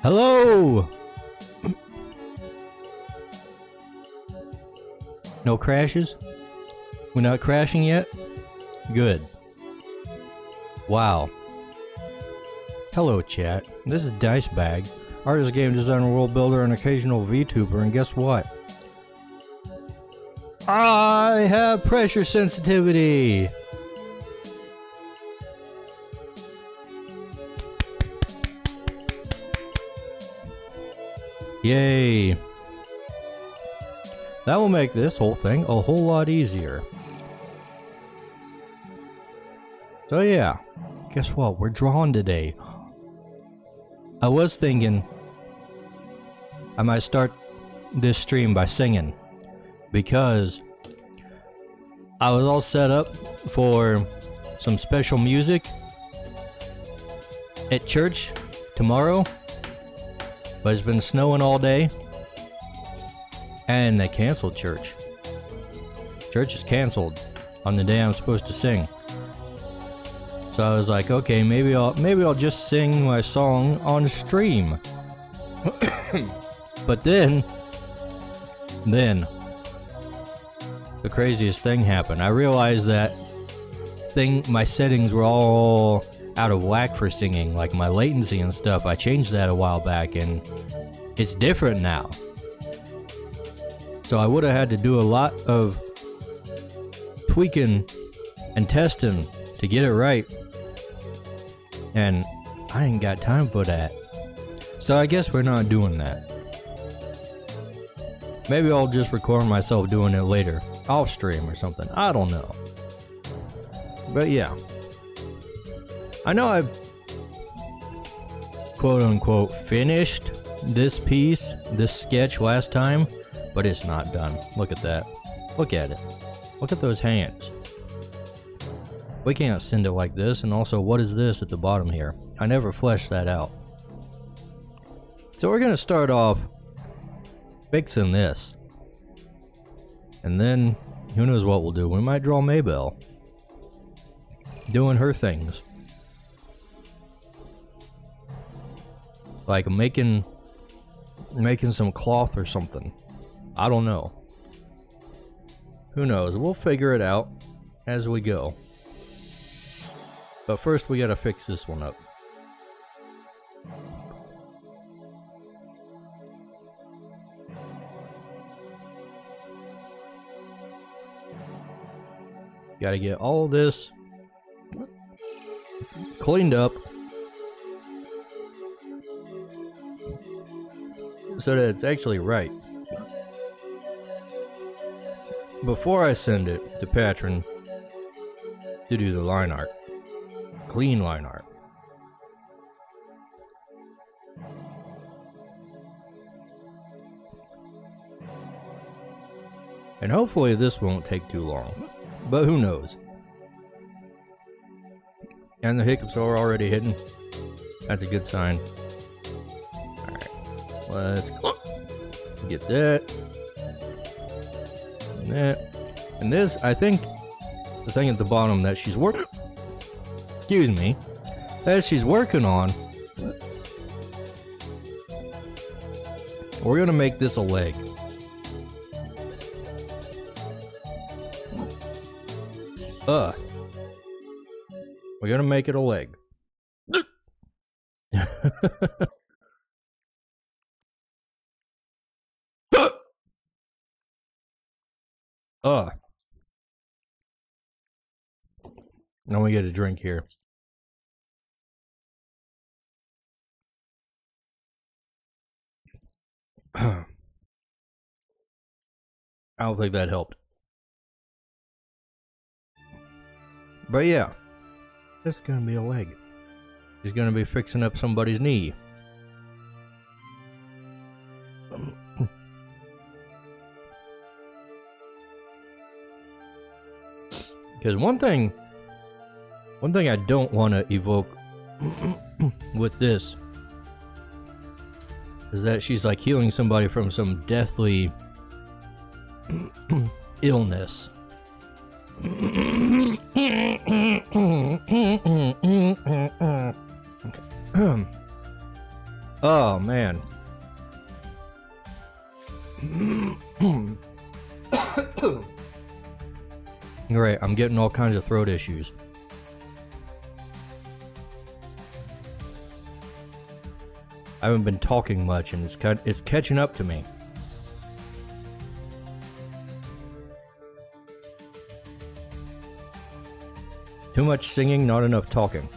Hello! No crashes? We're not crashing yet? Good. Wow. Hello chat, this is Dicebag, artist, game designer, world builder, and occasional VTuber, and guess what? I have pressure sensitivity! Yay! That will make this whole thing a whole lot easier. So yeah, guess what? We're drawing today. I was thinking I might start this stream by singing, because I was all set up for some special music at church tomorrow, but it's been snowing all day and they canceled church. Church is canceled on the day I'm supposed to sing. So I was like, okay, maybe I'll just sing my song on stream. But then the craziest thing happened. I realized that my settings were all out of whack for singing, like my latency and stuff. I changed that a while back and it's different now. So I would have had to do a lot of tweaking and testing to get it right. And I ain't got time for that. So I guess we're not doing that. Maybe I'll just record myself doing it later, off stream or something. I don't know. But yeah. I know I've quote unquote finished this piece, this sketch last time, but it's not done. Look at that. Look at it. Look at those hands. We can't send it like this, and also what is this at the bottom here? I never fleshed that out. So we're gonna start off fixing this. And then, who knows what we'll do. We might draw Maybell doing her things. Like making some cloth or something. I don't know. Who knows? We'll figure it out as we go. But first we gotta fix this one up. Gotta get all this cleaned up so that it's actually right. Before I send it to Patron to do the line art. Clean line art. And hopefully this won't take too long. But who knows? And the hiccups are already hidden. That's a good sign. Alright. Let's get that. And that. And this, I think, the thing at the bottom that she's working... Excuse me. That she's working on... We're gonna make this a leg. We're gonna make it a leg. Now we get a drink here. I don't think that helped. But yeah, this is gonna be a leg. He's gonna be fixing up somebody's knee. Because one thing I don't want to evoke with this is that she's like healing somebody from some deathly illness. Oh man. Right, I'm getting all kinds of throat issues. I haven't been talking much, and it's catching up to me. Too much singing, not enough talking.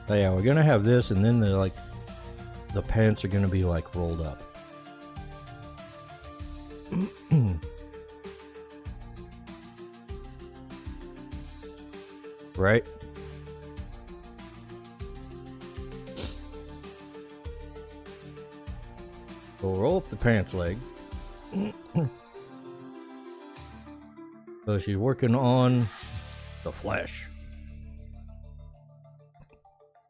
But yeah, we're gonna have this, and then the pants are gonna be like rolled up. Right? We'll roll up the pants leg. So she's working on the flesh.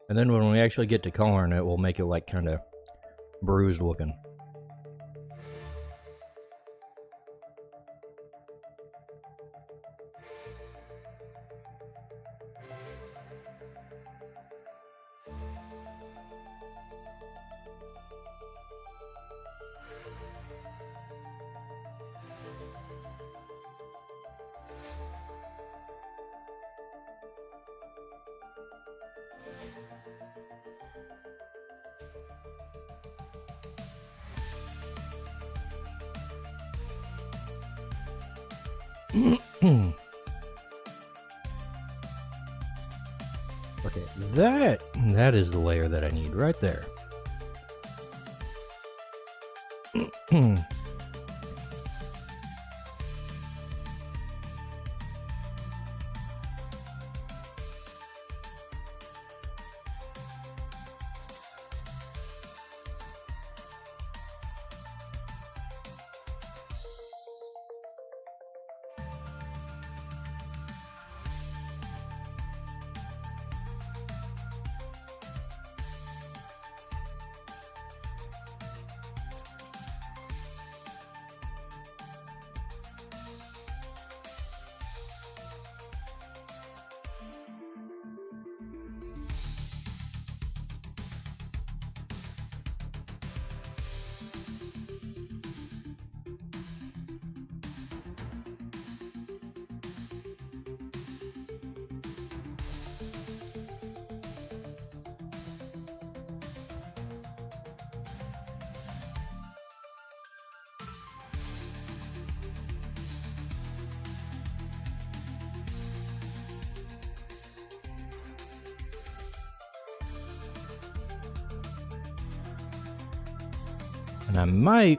And then when we actually get to coloring it, we'll make it like kind of bruised looking. Okay, that is the layer that I need right there. And I might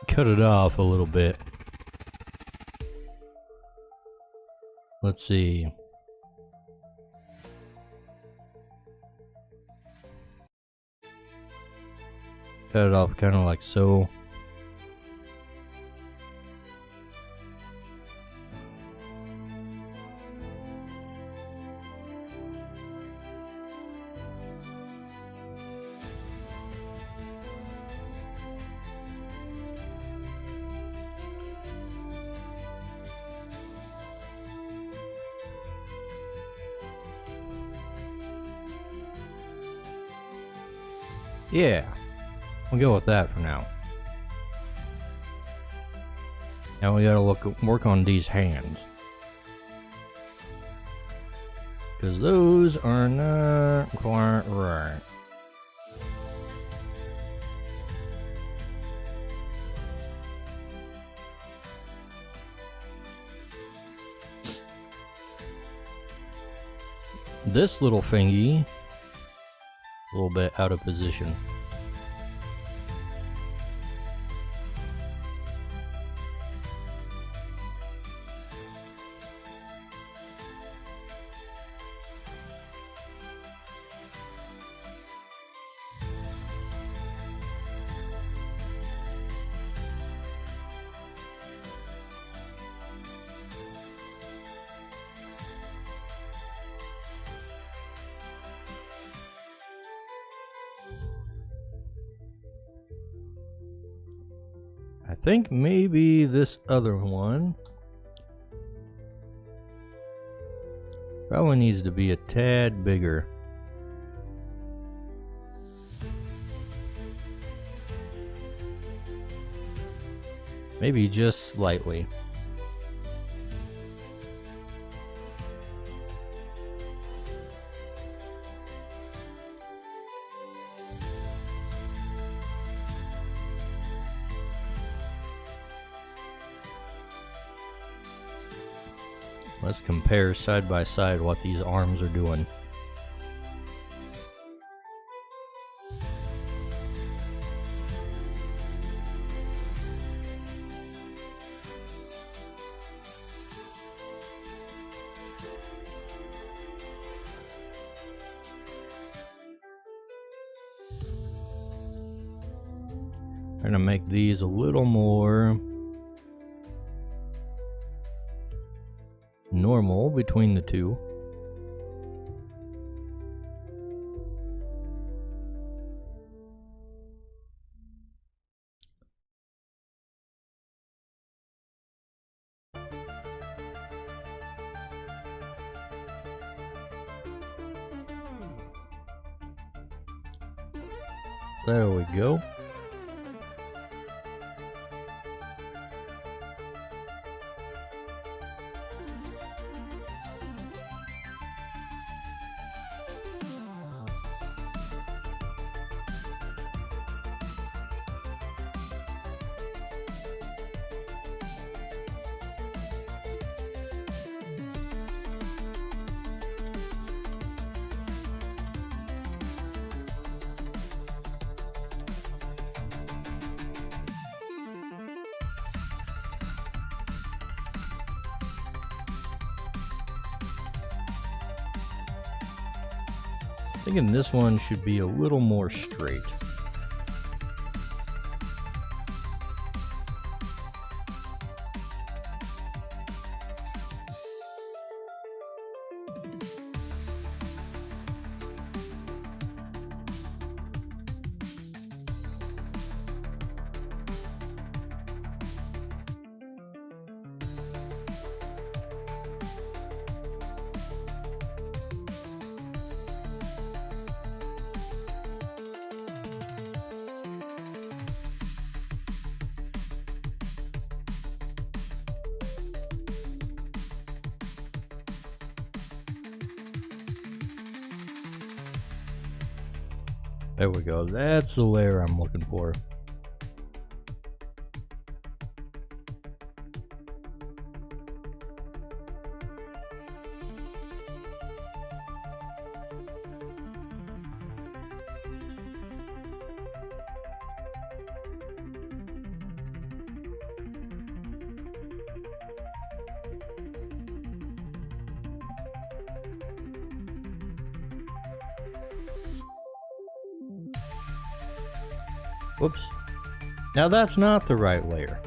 cut it off a little bit. Let's see. Cut it off kind of like so. Yeah, we'll go with that for now. Now we gotta work on these hands, because those are not quite right. This little thingy, a little bit out of position. I think maybe this other one probably needs to be a tad bigger. Maybe just slightly. Let's compare side by side what these arms are doing. Trying to make these a little more normal between the two. There we go. Thinking this one should be a little more straight. There we go. That's the layer I'm looking for. Whoops. Now that's not the right layer.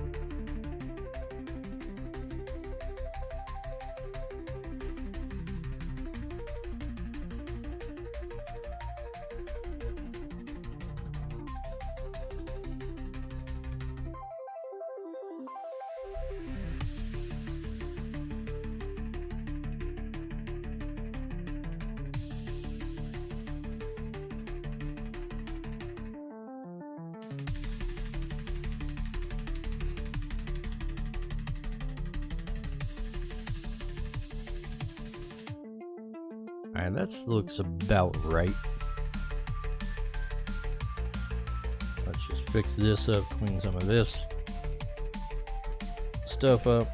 Alright, that looks about right. Let's just fix this up, clean some of this stuff up.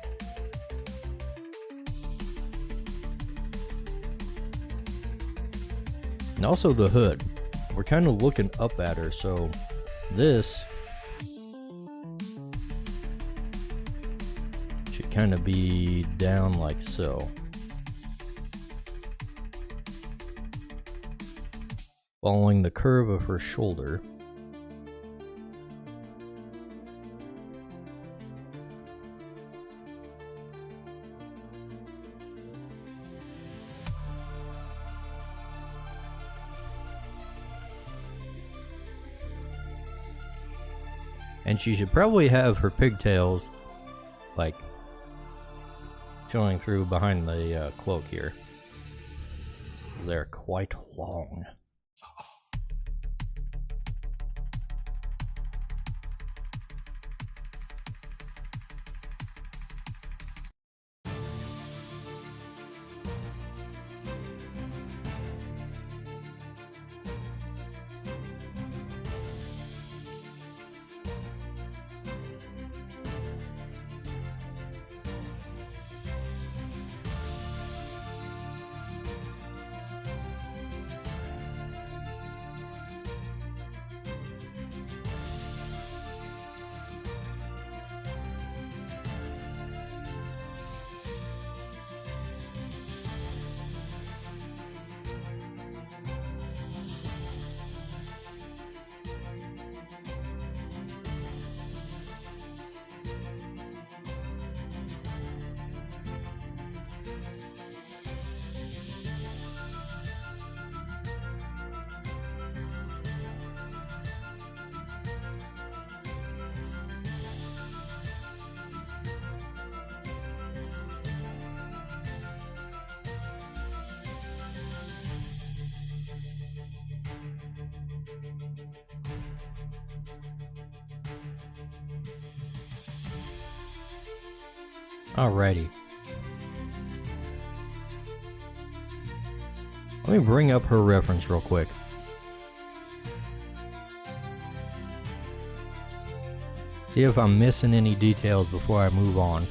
And also the hood. We're kind of looking up at her, so this should kind of be down like so. Following the curve of her shoulder. And she should probably have her pigtails, like, showing through behind the cloak here. They're quite long. Alrighty. Let me bring up her reference real quick. See if I'm missing any details before I move on.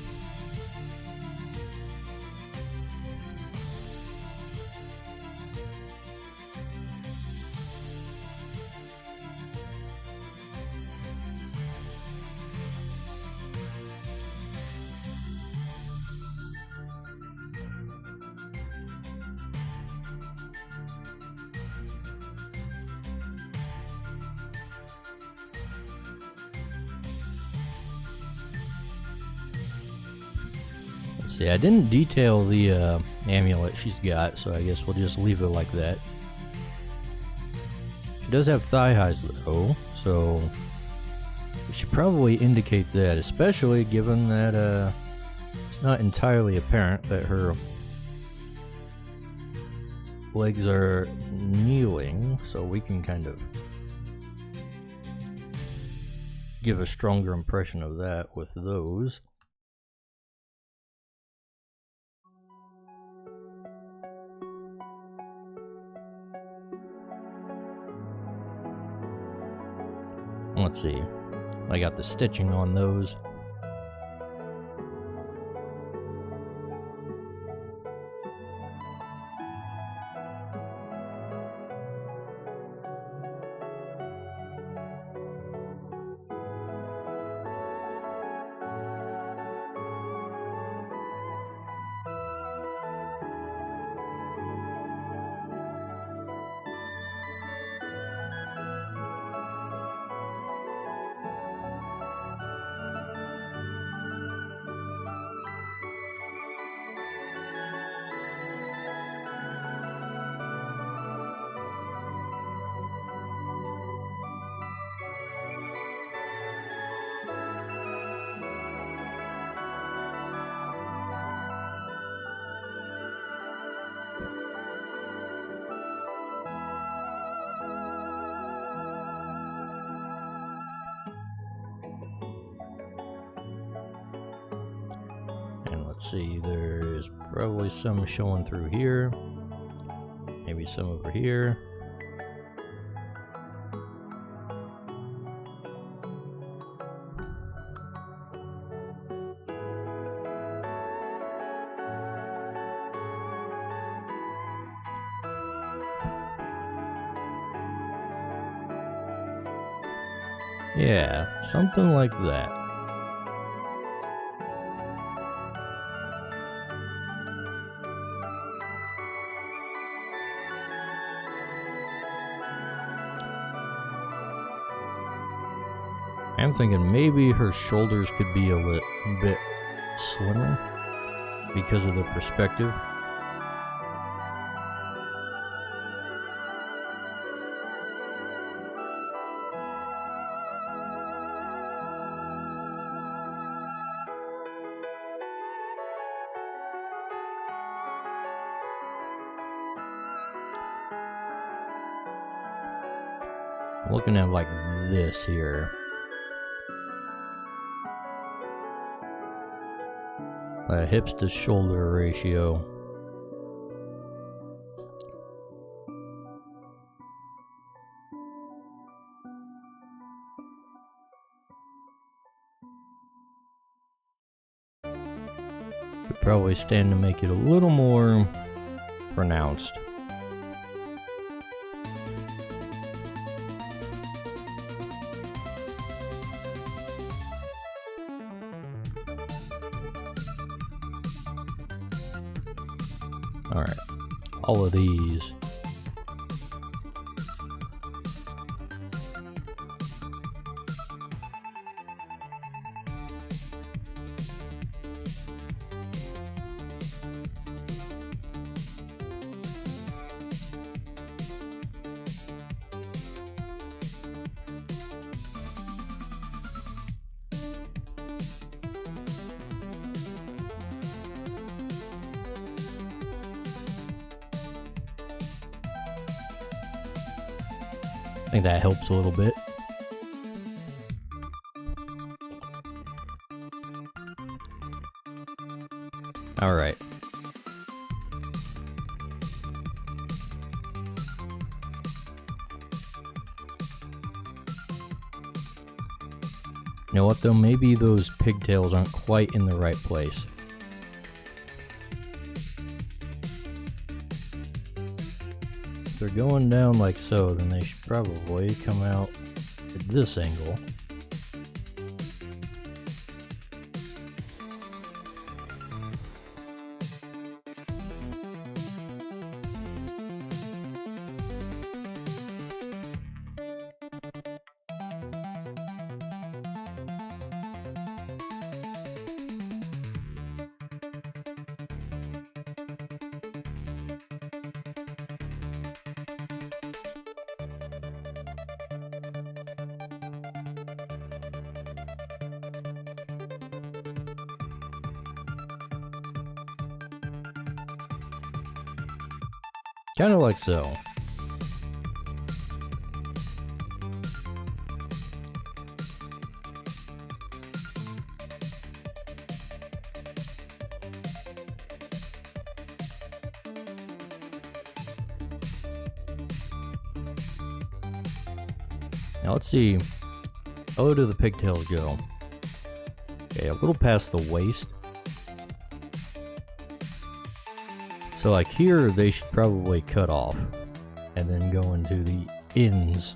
See, I didn't detail the amulet she's got, so I guess we'll just leave it like that. She does have thigh highs though, so we should probably indicate that, especially given that it's not entirely apparent that her legs are kneeling, so we can kind of give a stronger impression of that with those. Let's see, I got the stitching on those. Let's see, there's probably some showing through here, maybe some over here. Yeah, something like that. I'm thinking maybe her shoulders could be a bit slimmer because of the perspective. I'm looking at like this here. Hips to shoulder ratio. Could probably stand to make it a little more pronounced. Alright, all of these. I think that helps a little bit. All right. You know what though, maybe those pigtails aren't quite in the right place. If they're going down like so, then they should probably come out at this angle. Kind of like so. Now let's see. How do the pigtails go? Okay, a little past the waist. So like here, they should probably cut off and then go into the ends.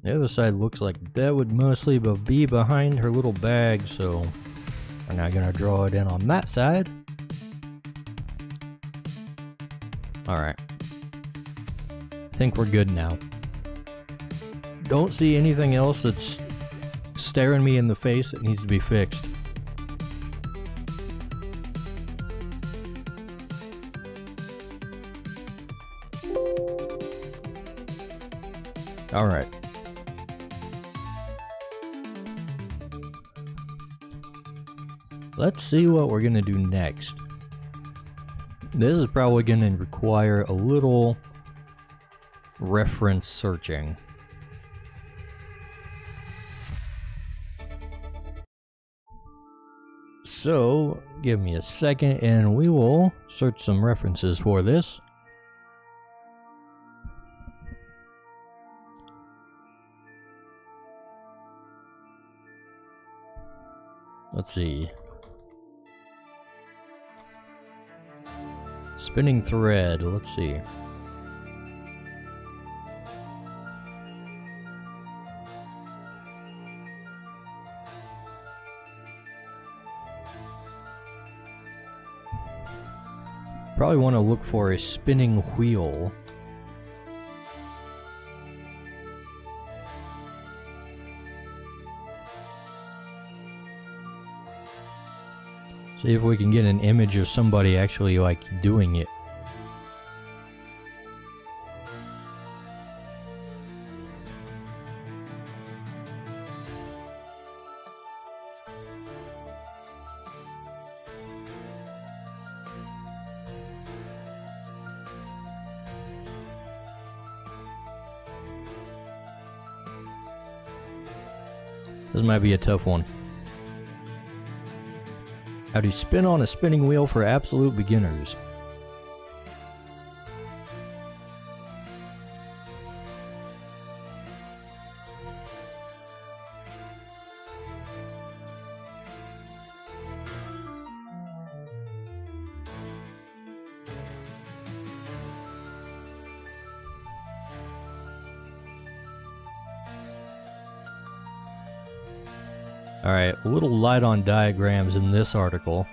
The other side looks like that would mostly be behind her little bag, so we're not gonna draw it in on that side. Alright. I think we're good now. Don't see anything else that's staring me in the face that needs to be fixed. Alright. Let's see what we're gonna do next. This is probably gonna require a little reference searching. So, give me a second and we will search some references for this. Let's see. Spinning thread, let's see. Probably want to look for a spinning wheel. See if we can get an image of somebody actually like doing it. This might be a tough one. How to spin on a spinning wheel for absolute beginners. Alright, a little light on diagrams in this article.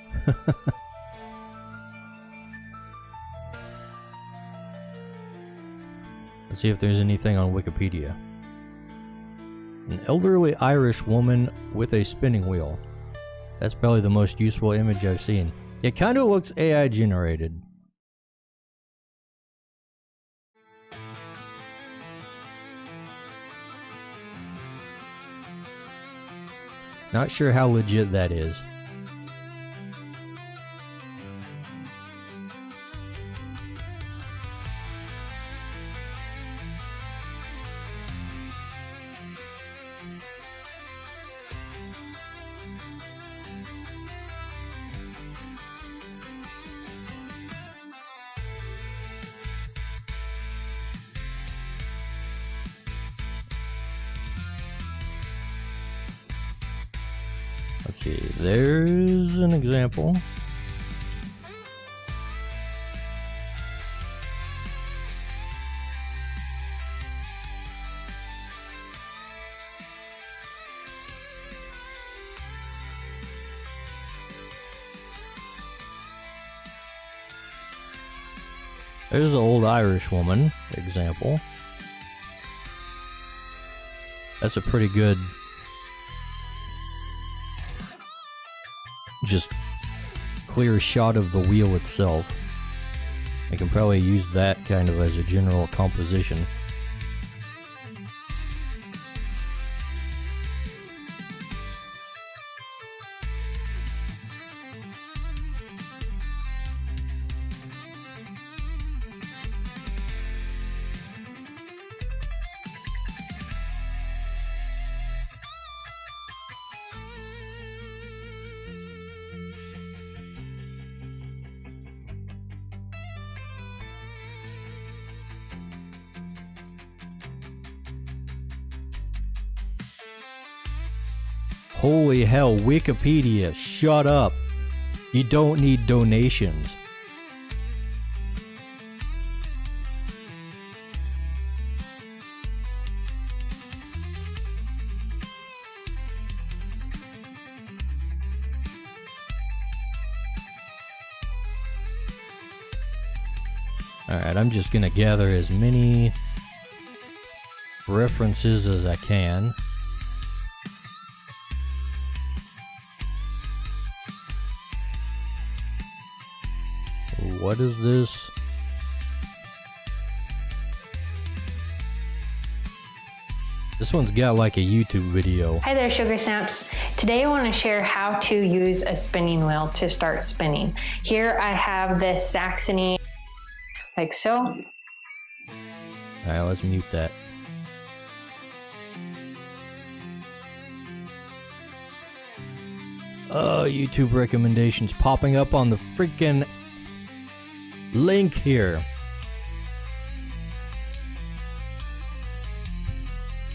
Let's see if there's anything on Wikipedia. An elderly Irish woman with a spinning wheel. That's probably the most useful image I've seen. It kind of looks AI generated. Not sure how legit that is. Let's see, there's an example. There's an old Irish woman example. That's a pretty good just clear shot of the wheel itself. I can probably use that kind of as a general composition. Holy hell, Wikipedia, shut up. You don't need donations. Alright, I'm just gonna gather as many references as I can. What is this? This one's got like a YouTube video. Hi there, Sugar Snaps. Today I want to share how to use a spinning wheel to start spinning. Here I have this Saxony, like so. Alright, let's mute that. Oh, YouTube recommendations popping up on the freaking link here.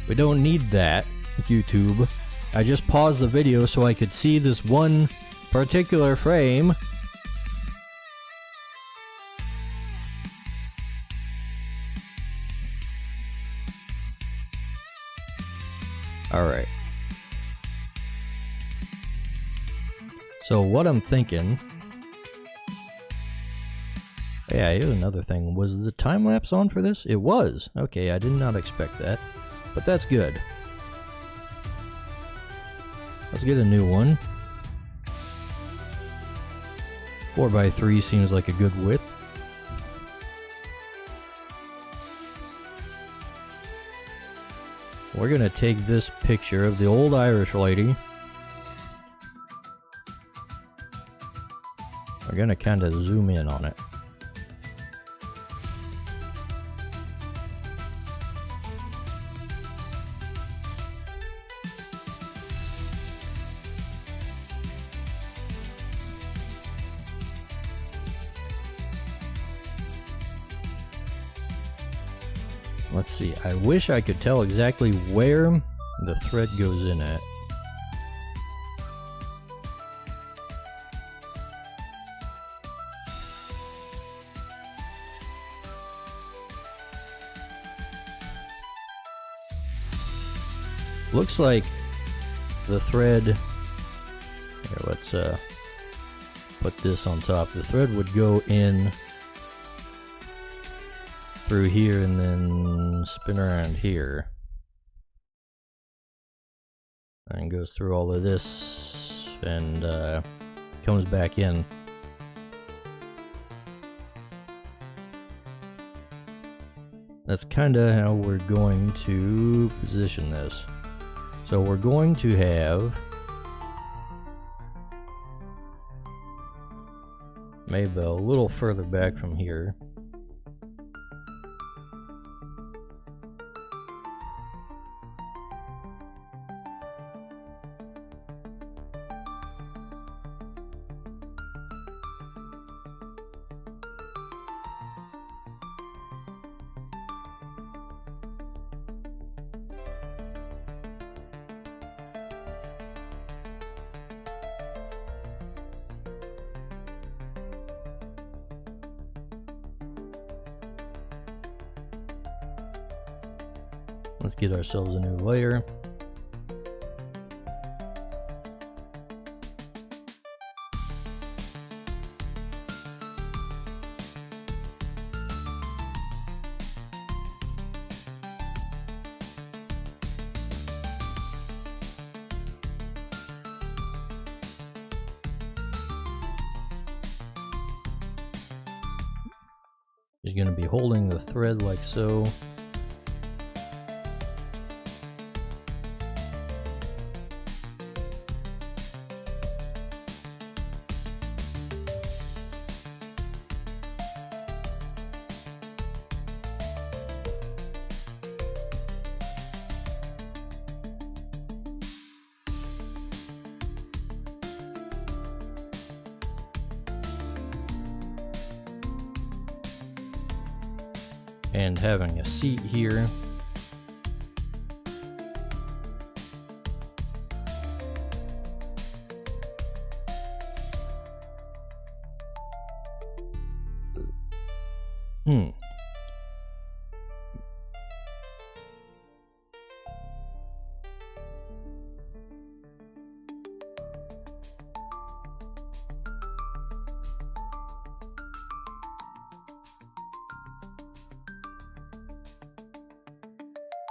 We don't need that, YouTube. I just paused the video so I could see this one particular frame. Alright. So what I'm thinking... Yeah, here's another thing. Was the time lapse on for this? It was. Okay, I did not expect that. But that's good. Let's get a new one. 4x3 seems like a good width. We're gonna take this picture of the old Irish lady. We're gonna kind of zoom in on it. Let's see, I wish I could tell exactly where the thread goes in at. Looks like the thread, here, let's put this on top. The thread would go in through here and then spin around here and goes through all of this and comes back in. That's kind of how we're going to position this. So we're going to have maybe a little further back from here. Let's get ourselves a new layer. You're going to be holding the thread like so. And having a seat here.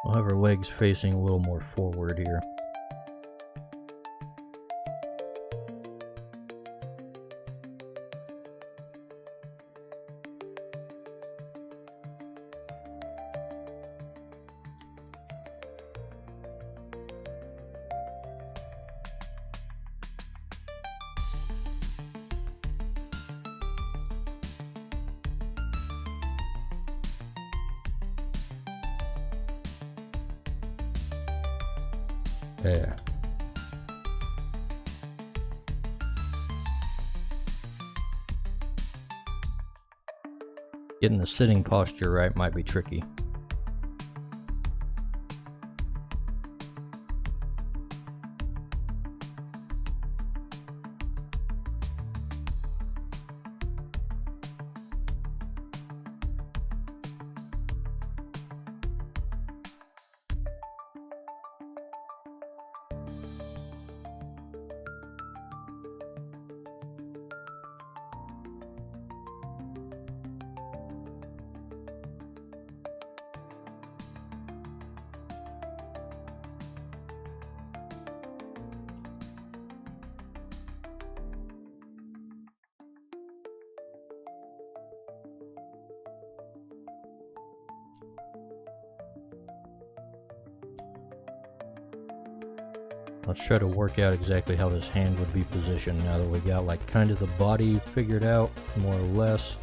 We'll have our legs facing a little more forward here. Yeah. Getting the sitting posture right might be tricky. Let's try to work out exactly how this hand would be positioned now that we got like kind of the body figured out, more or less.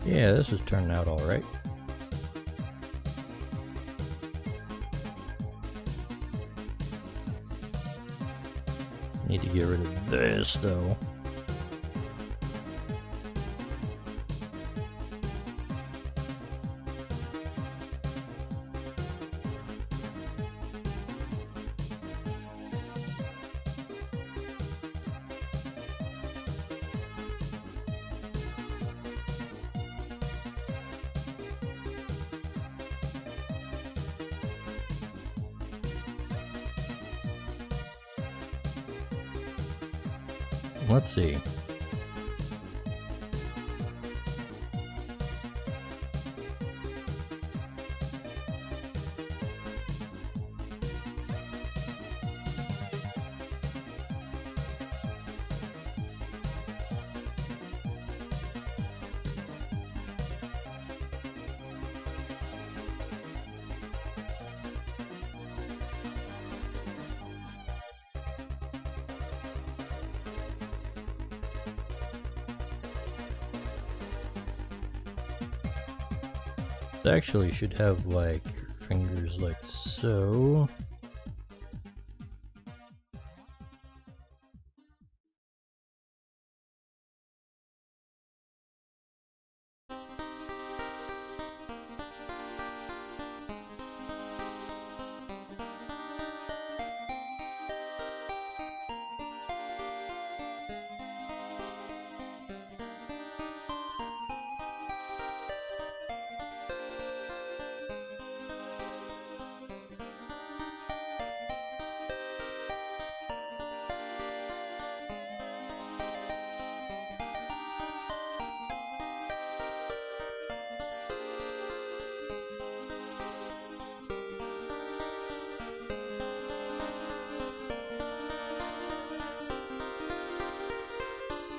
Yeah, this is turning out alright. Need to get rid of this though. Let's see. Actually should have like fingers like so.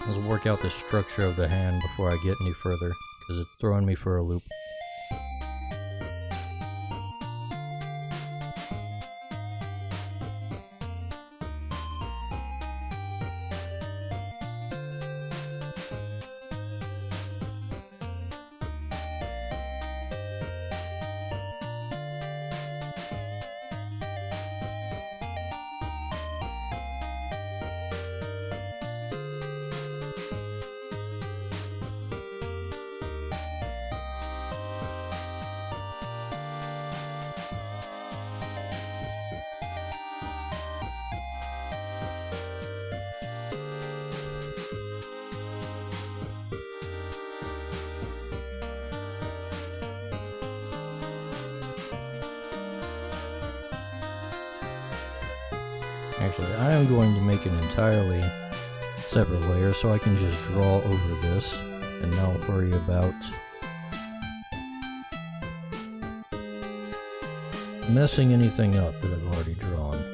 Let's work out the structure of the hand before I get any further, because it's throwing me for a loop. Actually, I am going to make an entirely separate layer so I can just draw over this and not worry about messing anything up that I've already drawn.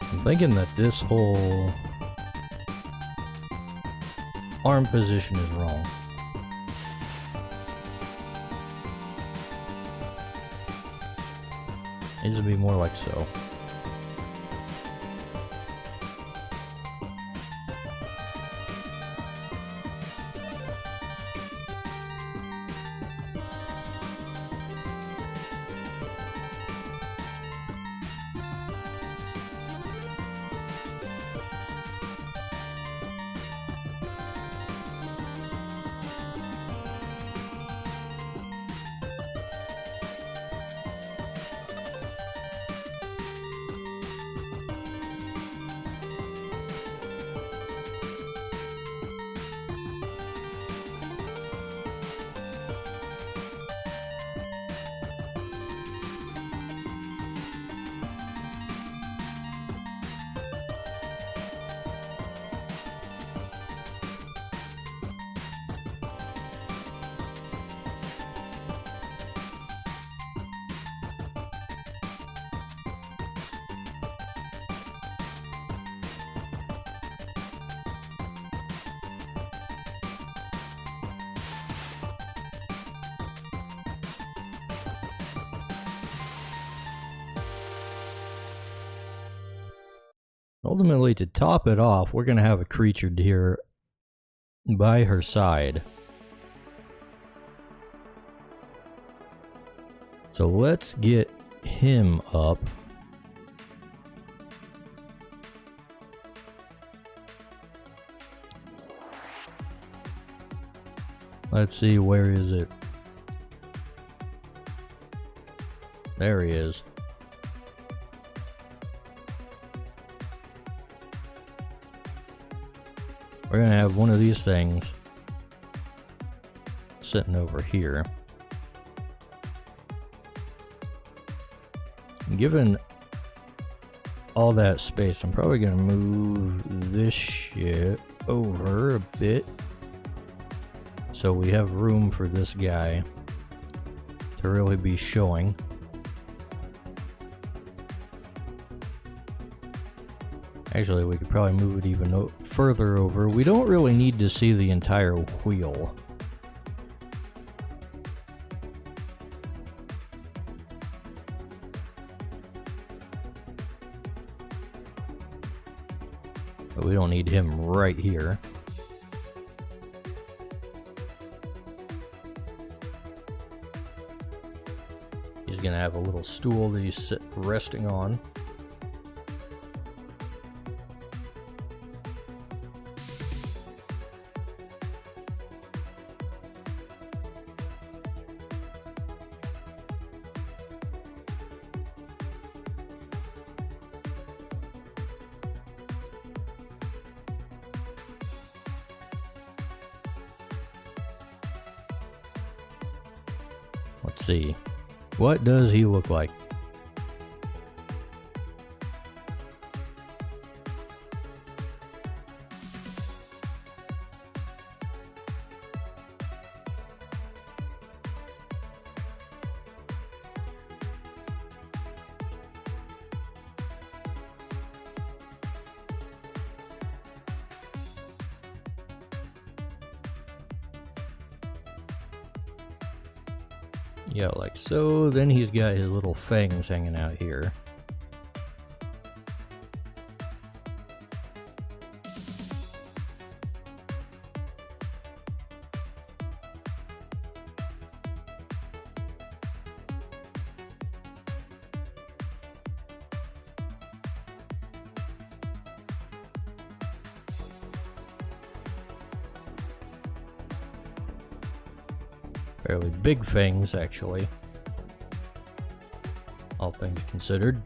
I'm thinking that this whole arm position is wrong. It needs to be more like so. Ultimately, to top it off, we're going to have a creature here by her side. So let's get him up. Let's see, where is it? There he is. We're gonna have one of these things sitting over here. Given all that space, I'm probably gonna move this shit over a bit so we have room for this guy to really be showing. Actually, we could probably move it even further over. We don't really need to see the entire wheel. But we don't need him right here. He's gonna have a little stool that he's resting on. Let's see. What does he look like? Yeah, like so. Then he's got his little fangs hanging out here. Fairly big fangs, actually. All things considered.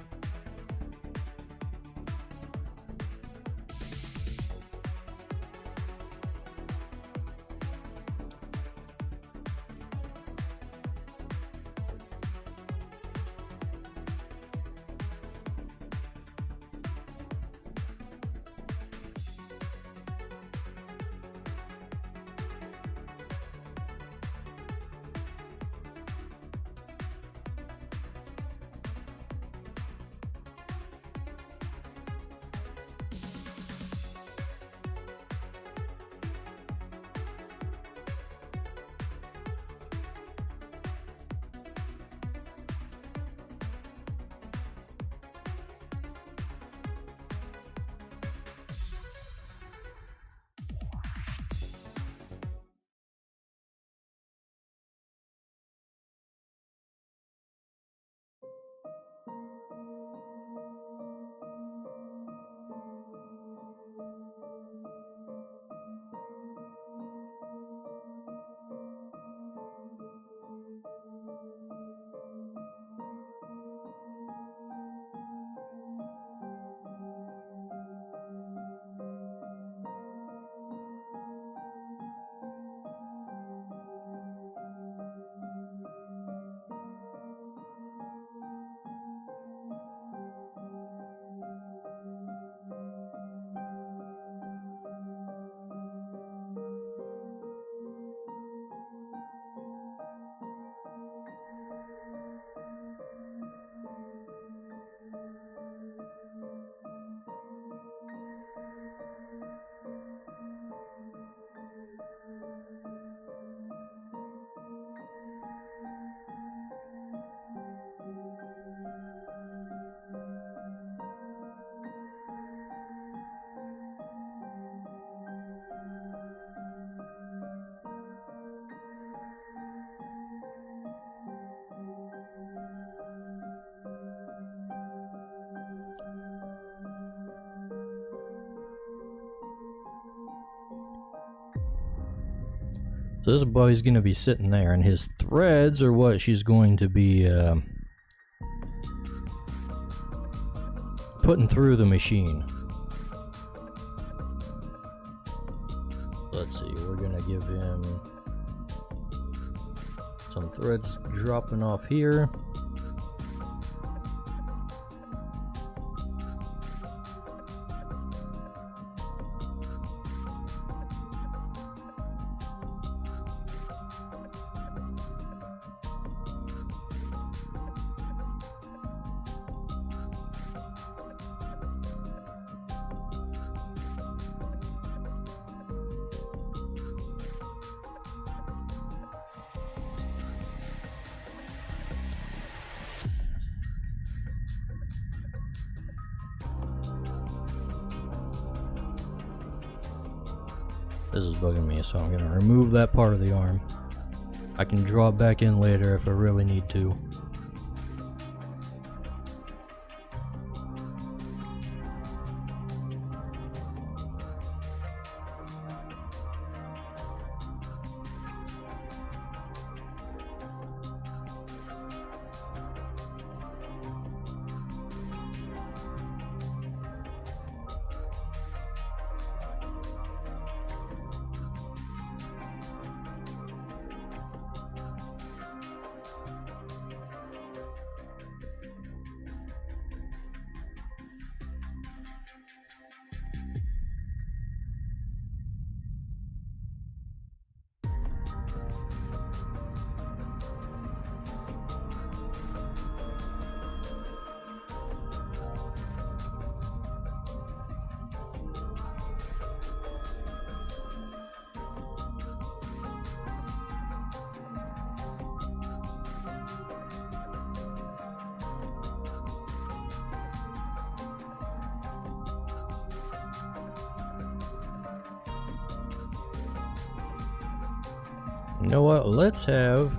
So this boy's gonna be sitting there, and his threads are what she's going to be putting through the machine. Let's see, we're gonna give him some threads dropping off here. This is bugging me, so I'm going to remove that part of the arm. I can draw it back in later if I really need to. You know what? Let's have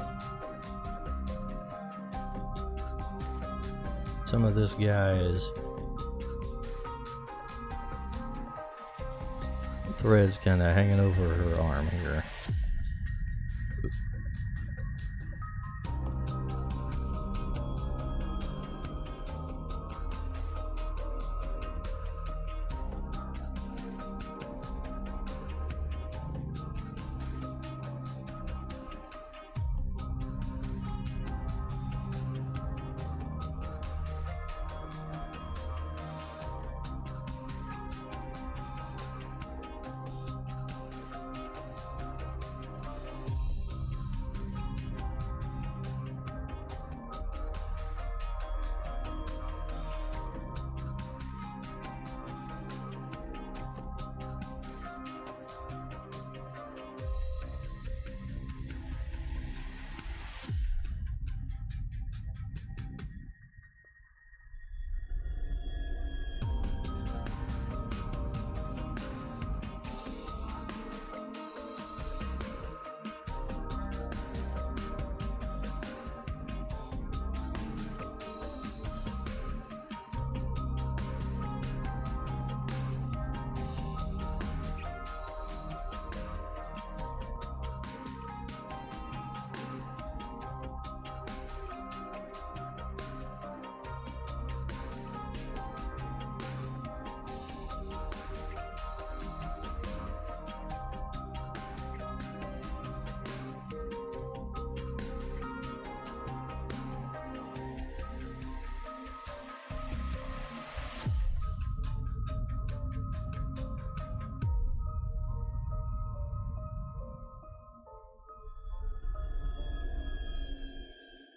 some of this guy's threads kind of hanging over her arm here.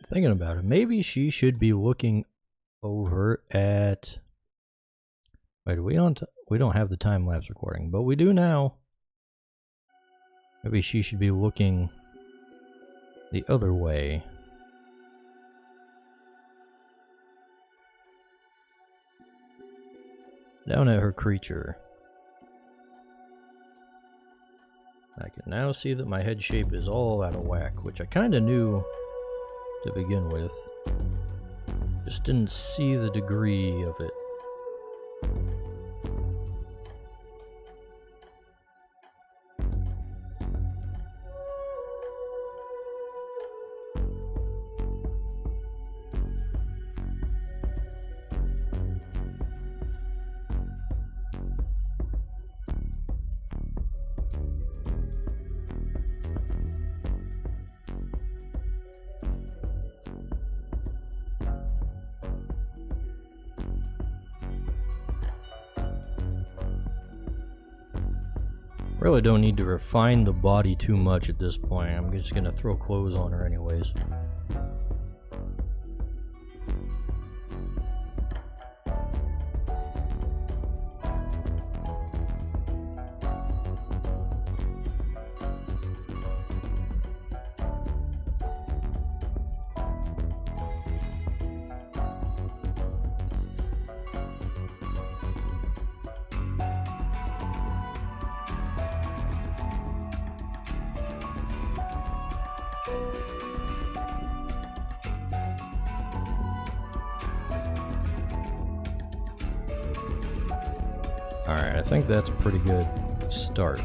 Thinking about it, maybe she should be looking over at. Wait, we don't have the time lapse recording, but we do now. Maybe she should be looking the other way. Down at her creature. I can now see that my head shape is all out of whack, which I kind of knew to begin with. Just didn't see the degree of it. Really don't need to refine the body too much at this point. I'm just gonna throw clothes on her anyways. Alright, I think that's a pretty good start.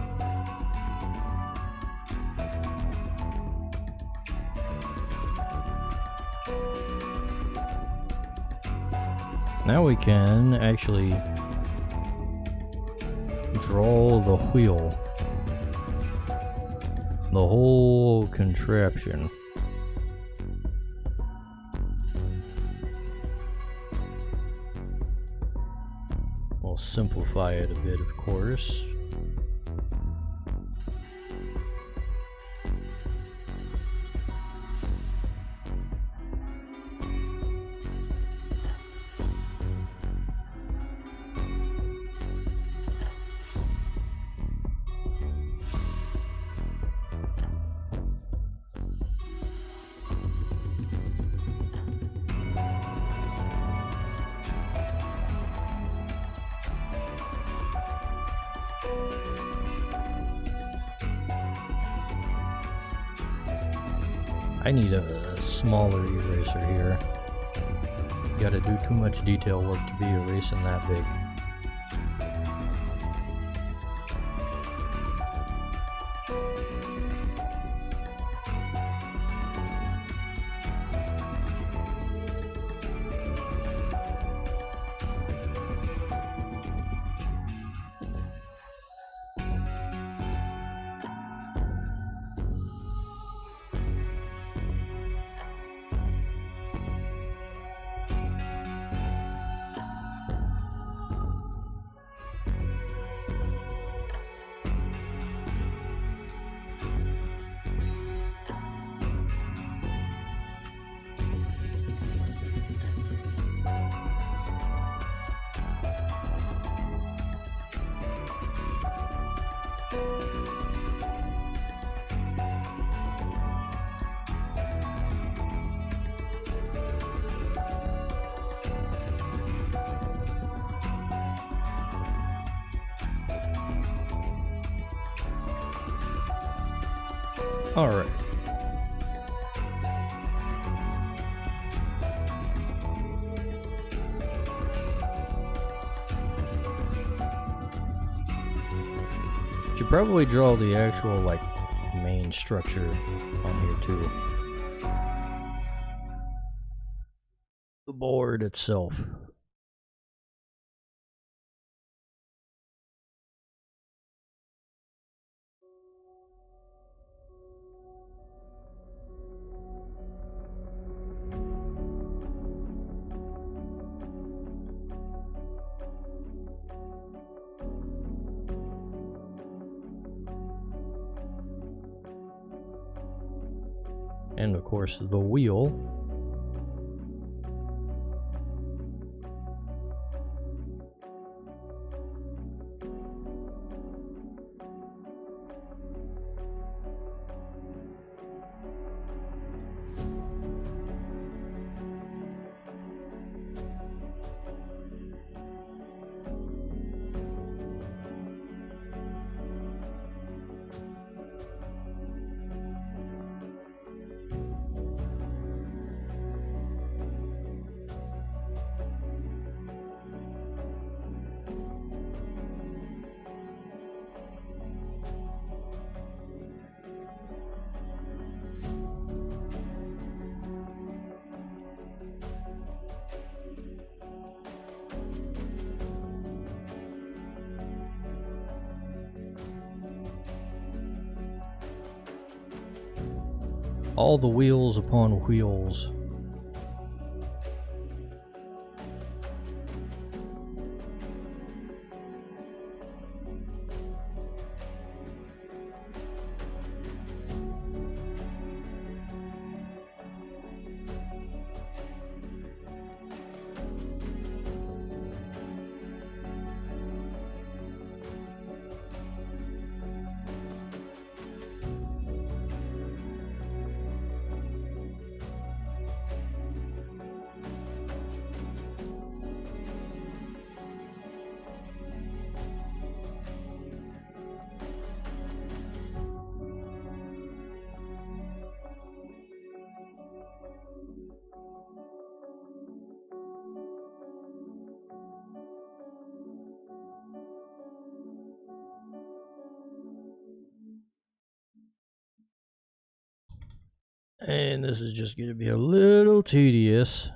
Now we can actually draw the wheel. The whole contraption. We'll simplify it a bit, of course. I need a smaller eraser here. Gotta do too much detail work to be erasing that big. Alright. Should probably draw the actual, like, main structure on here too. The board itself. And of course the wheel. All the wheels upon wheels. And this is just going to be a little tedious.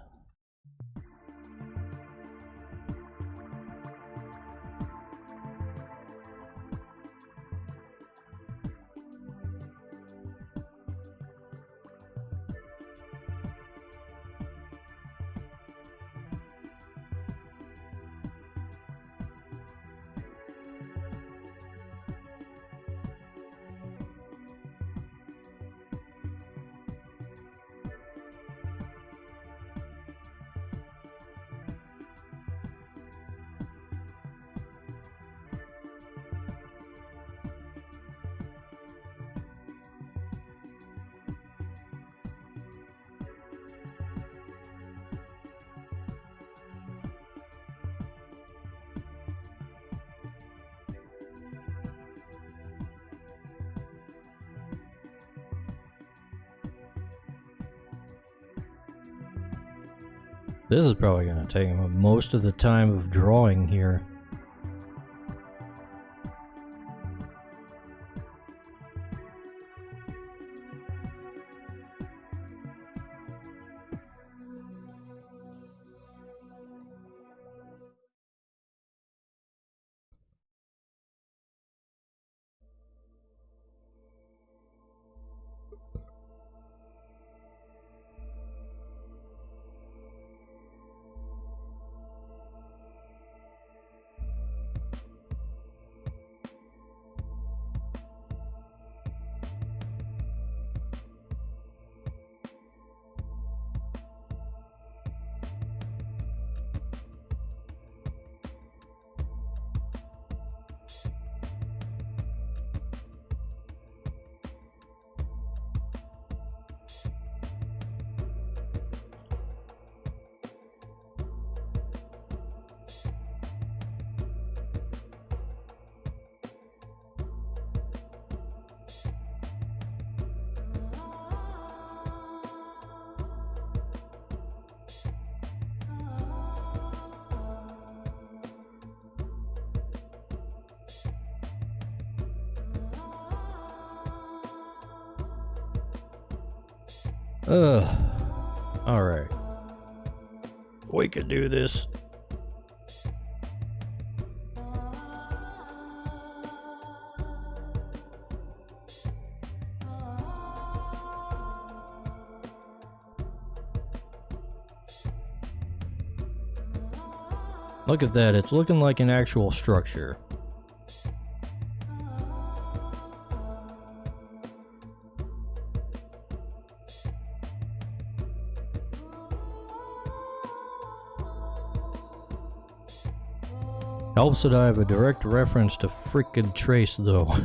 This is probably going to take most of the time of drawing here. Alright. We could do this. Look at that, it's looking like an actual structure. Helps that I have a direct reference to frickin' Trace, though.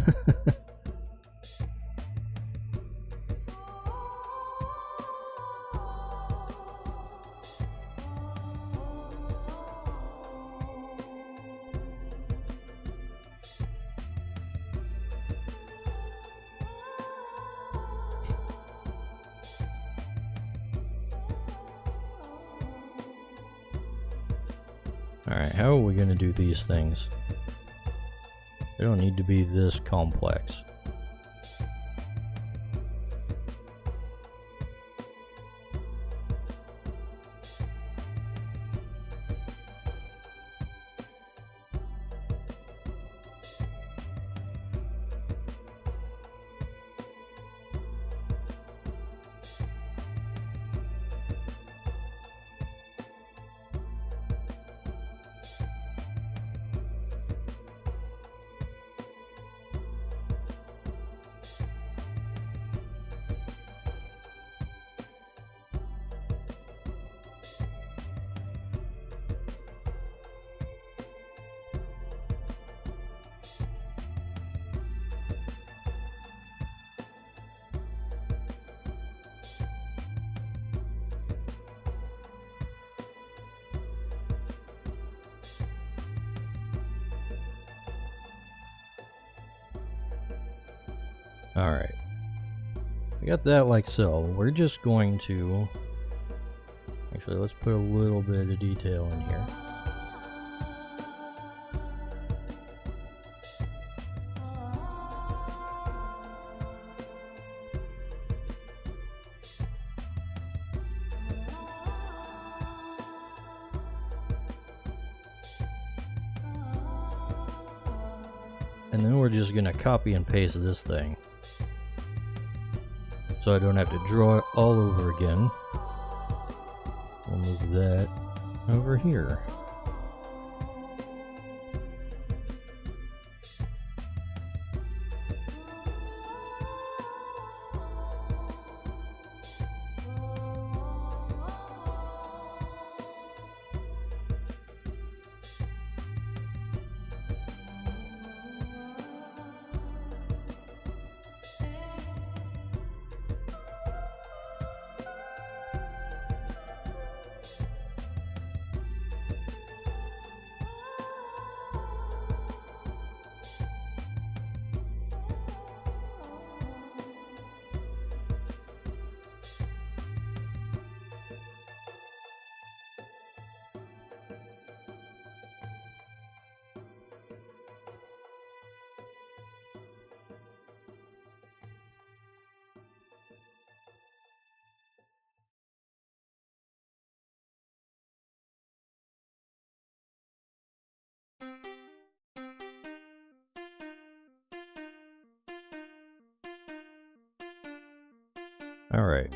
Alright, how are we going to do these things? They don't need to be this complex. Alright. We got that like so. We're just going to... Actually, let's put a little bit of detail in here. And then we're just gonna copy and paste this thing, so I don't have to draw it all over again. We'll move that over here. All right.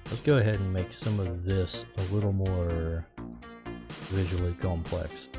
Let's go ahead and make some of this a little more visually complex.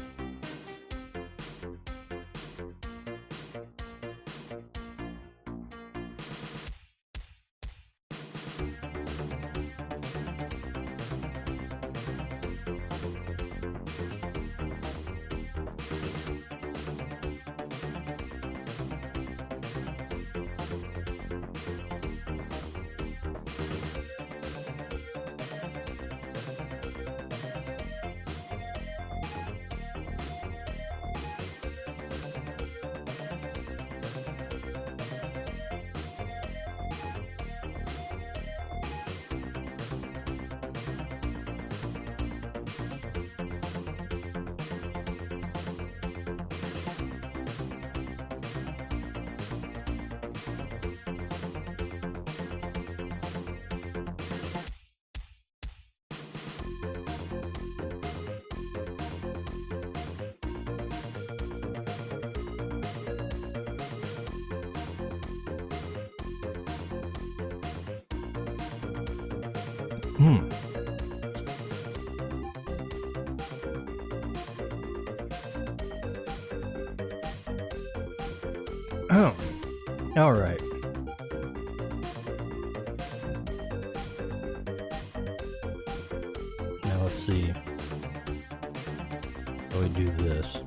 Oh, all right. Now let's see how we do this.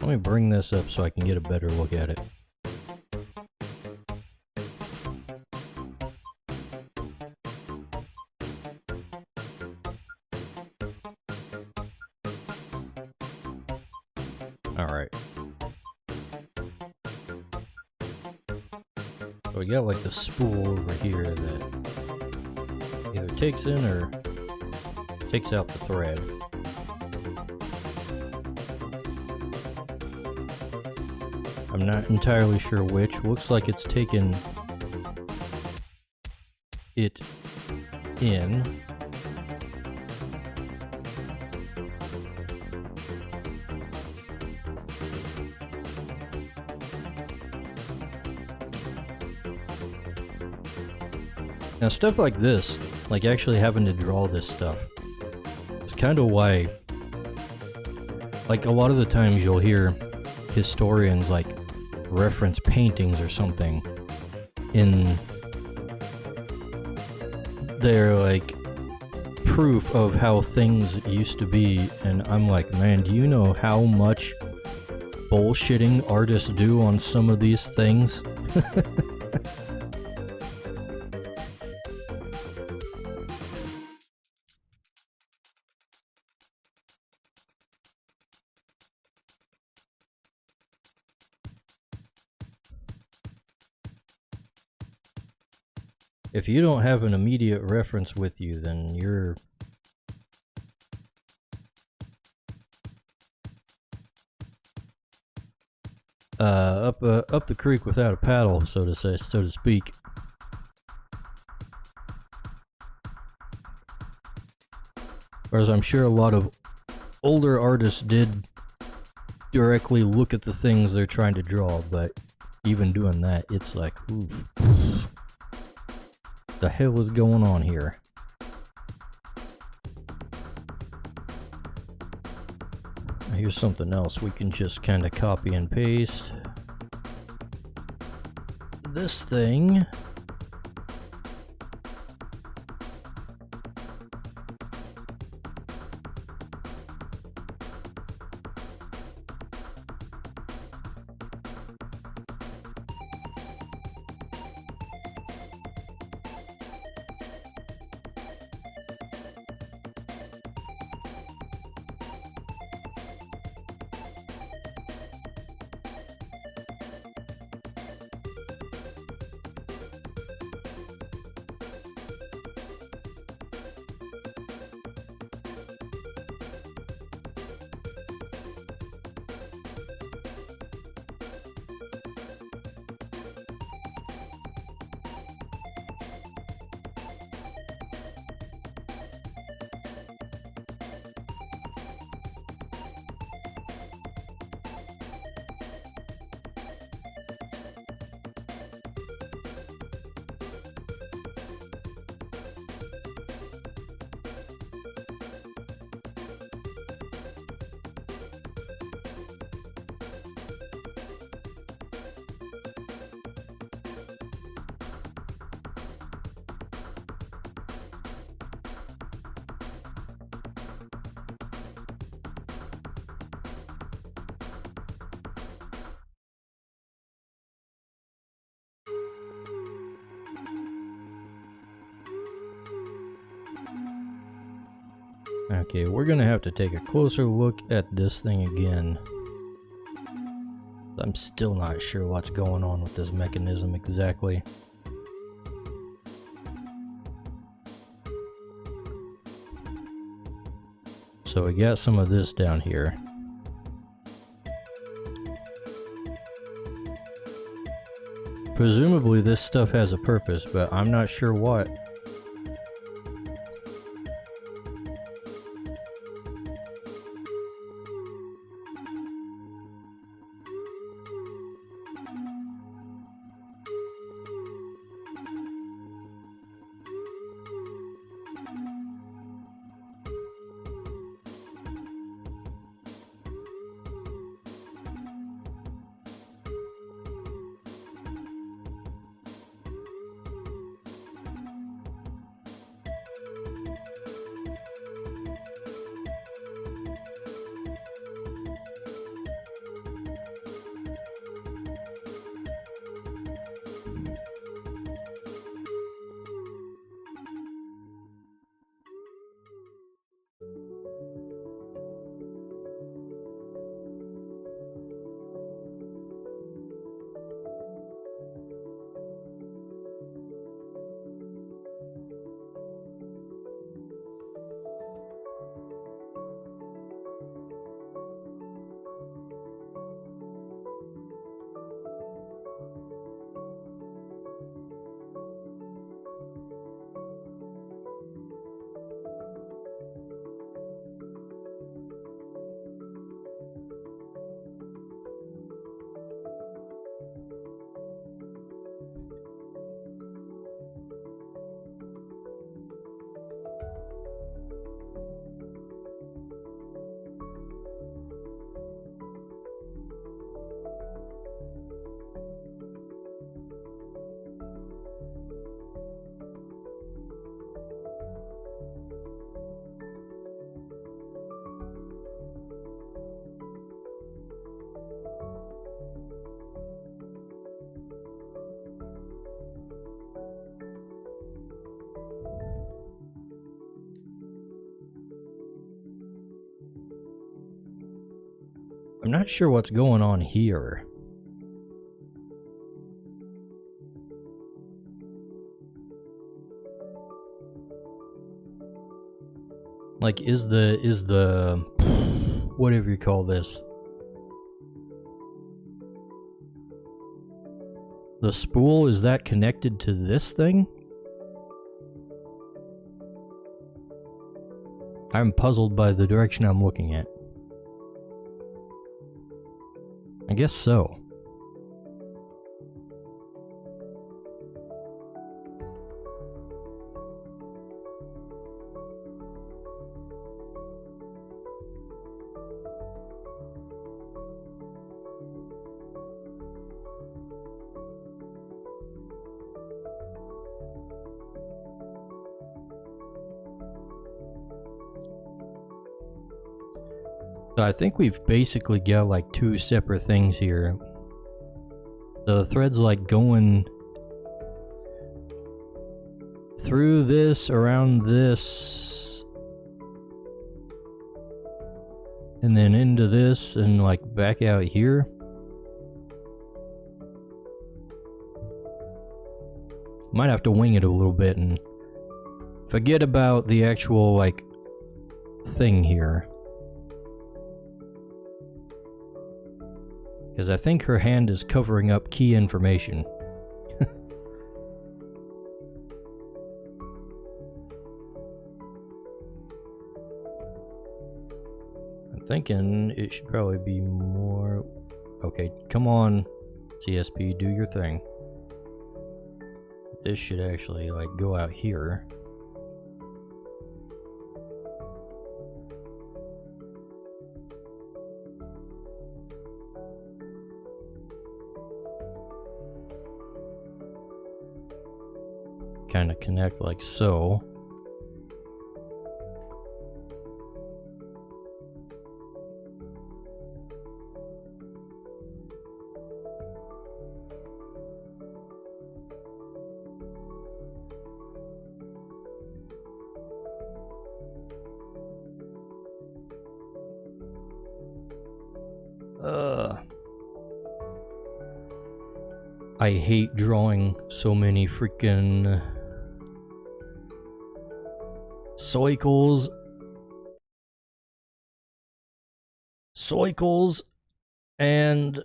Let me bring this up so I can get a better look at it. Alright. So we got like the spool over here that either takes in or takes out the thread. I'm not entirely sure which. Looks like it's taken it in. Now stuff like this, like actually having to draw this stuff, is kind of why, like a lot of the times you'll hear historians like reference paintings or something in their like proof of how things used to be, and I'm like, man, do you know how much bullshitting artists do on some of these things? If you don't have an immediate reference with you, then you're up the creek without a paddle, so to speak. Whereas I'm sure a lot of older artists did directly look at the things they're trying to draw, but even doing that, it's like, oof. The hell is going on here? Here's something else we can just kind of copy and paste. This thing. Okay, we're gonna have to take a closer look at this thing again. I'm still not sure what's going on with this mechanism exactly. So we got some of this down here. Presumably this stuff has a purpose, but I'm not sure what. I'm not sure what's going on here. Like, is the whatever you call this, the spool, is that connected to this thing? I'm puzzled by the direction I'm looking at. I guess so. So I think we've basically got like two separate things here. So the thread's like going through this, around this, and then into this, and like back out here. Might have to wing it a little bit and forget about the actual like thing here. Because I think her hand is covering up key information. I'm thinking it should probably be more... Okay, come on, CSP, do your thing. This should actually, like, go out here. Kind of connect like so. I hate drawing so many freaking cycles and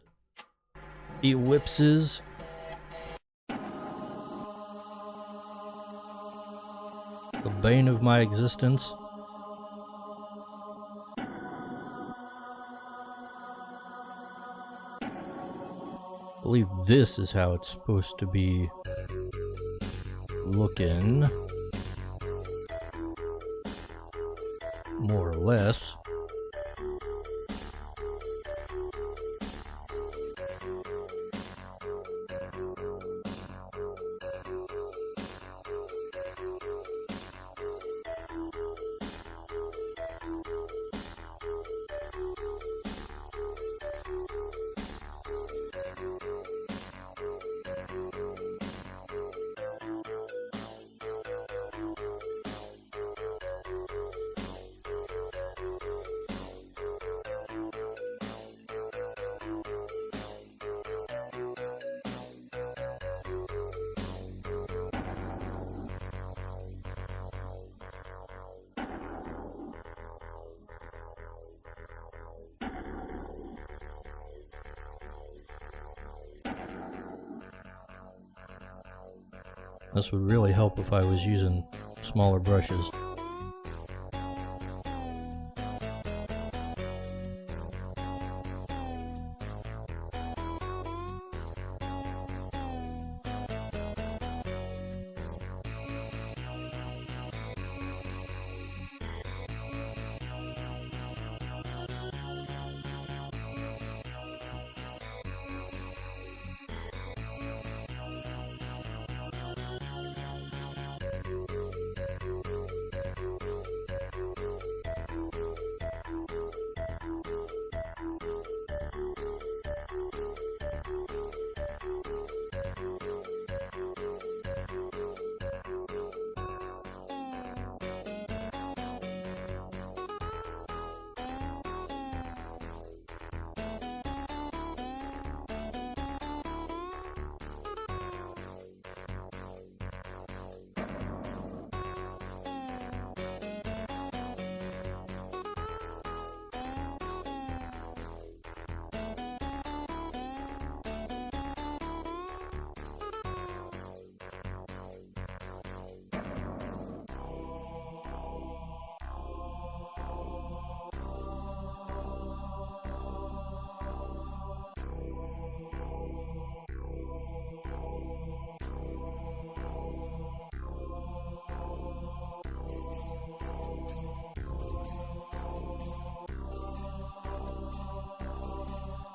ellipses. The bane of my existence. I believe this is how it's supposed to be looking, more or less. This would really help if I was using smaller brushes.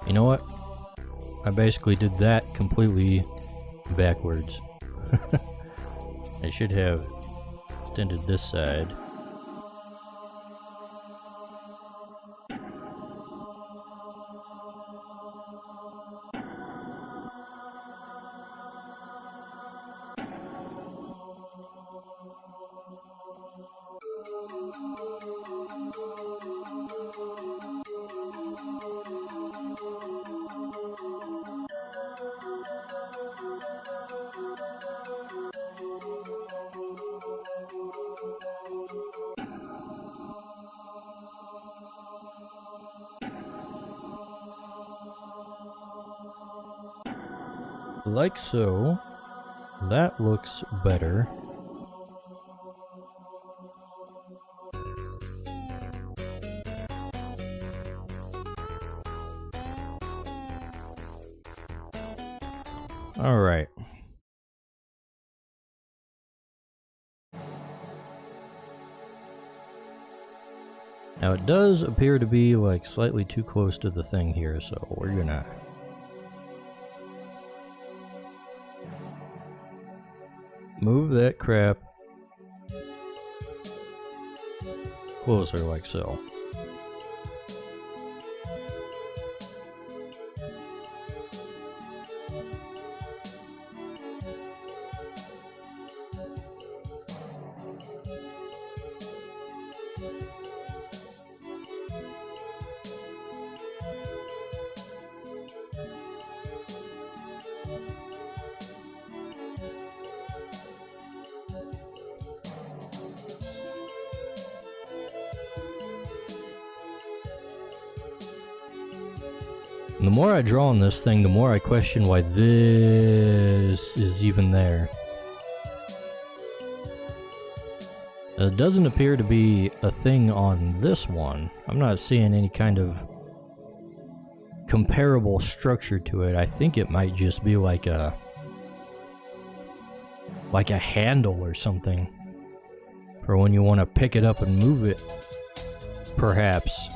You know what? I basically did that completely backwards. I should have extended this side. Like so. That looks better. All right. Now it does appear to be like slightly too close to the thing here, so we're gonna move that crap closer like so. And the more I draw on this thing, the more I question why this is even there. It doesn't appear to be a thing on this one. I'm not seeing any kind of comparable structure to it. I think it might just be like a handle or something for when you want to pick it up and move it. Perhaps.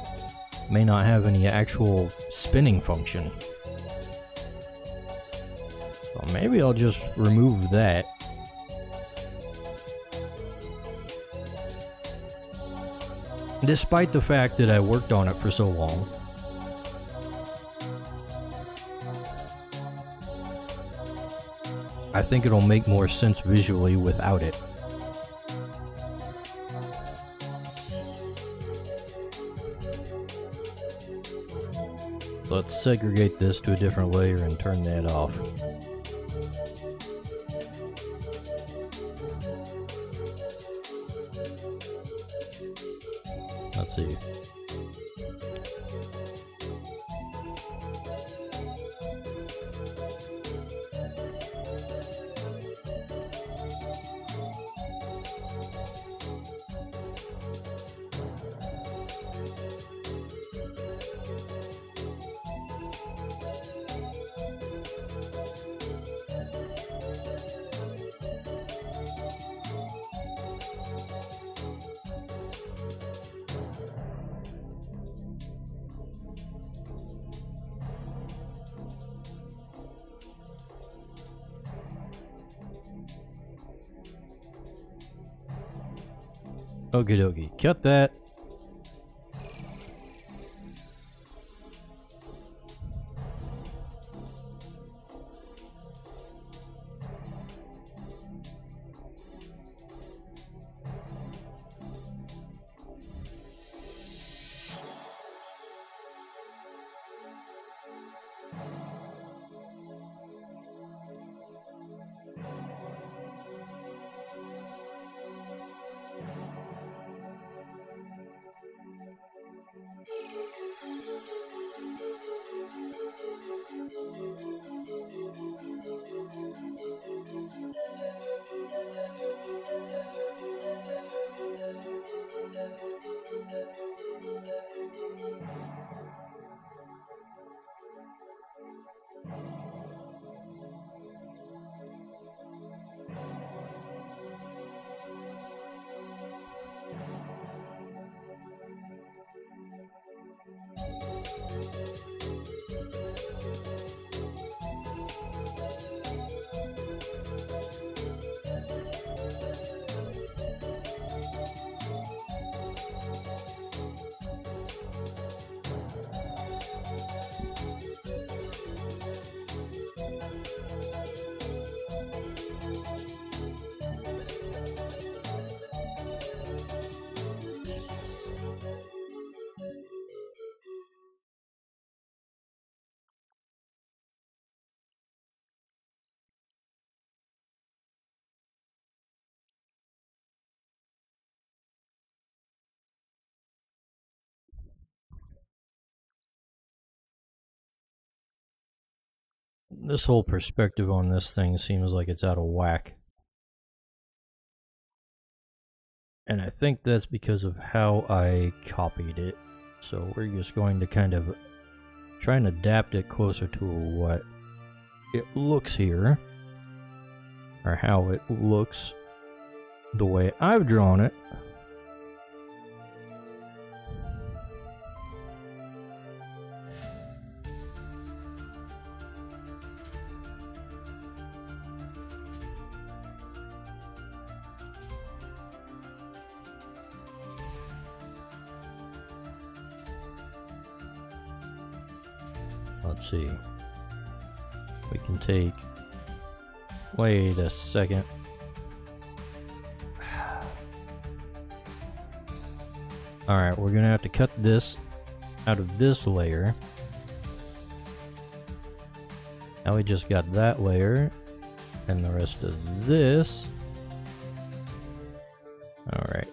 May not have any actual spinning function. So maybe I'll just remove that. Despite the fact that I worked on it for so long. I think it'll make more sense visually without it. Let's segregate this to a different layer and turn that off. Let's see. Okie dokie, cut that. This whole perspective on this thing seems like it's out of whack. And I think that's because of how I copied it. So we're just going to kind of try and adapt it closer to what it looks here. Or how it looks the way I've drawn it. Let's see. We can take... Wait a second. Alright, we're gonna have to cut this out of this layer. Now we just got that layer and the rest of this. Alright.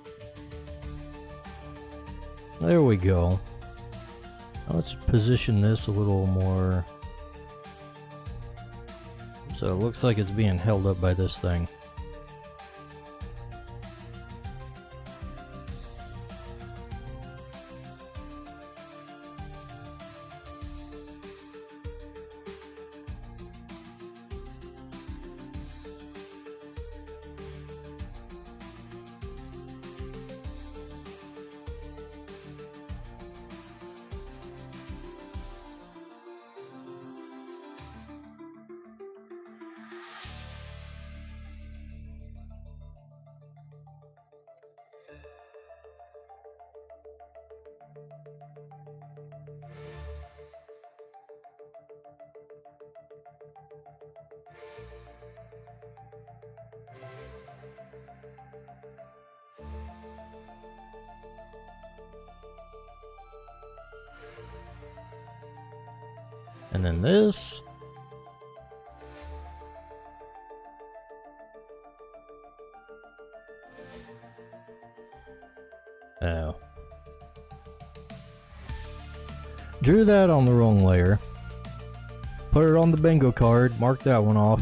There we go. Now let's position this a little more. So it looks like it's being held up by this thing. And then this. Oh. Drew that on the wrong layer. Put it on the bingo card, mark that one off.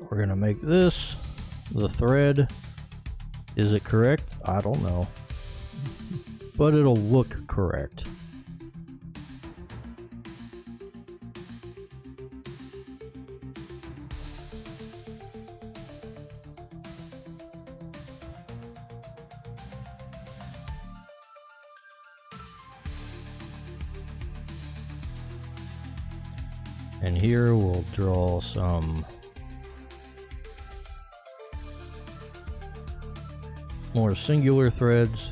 We're gonna make this the thread. Is it correct? I don't know. But it'll look correct. And here we'll draw some more singular threads.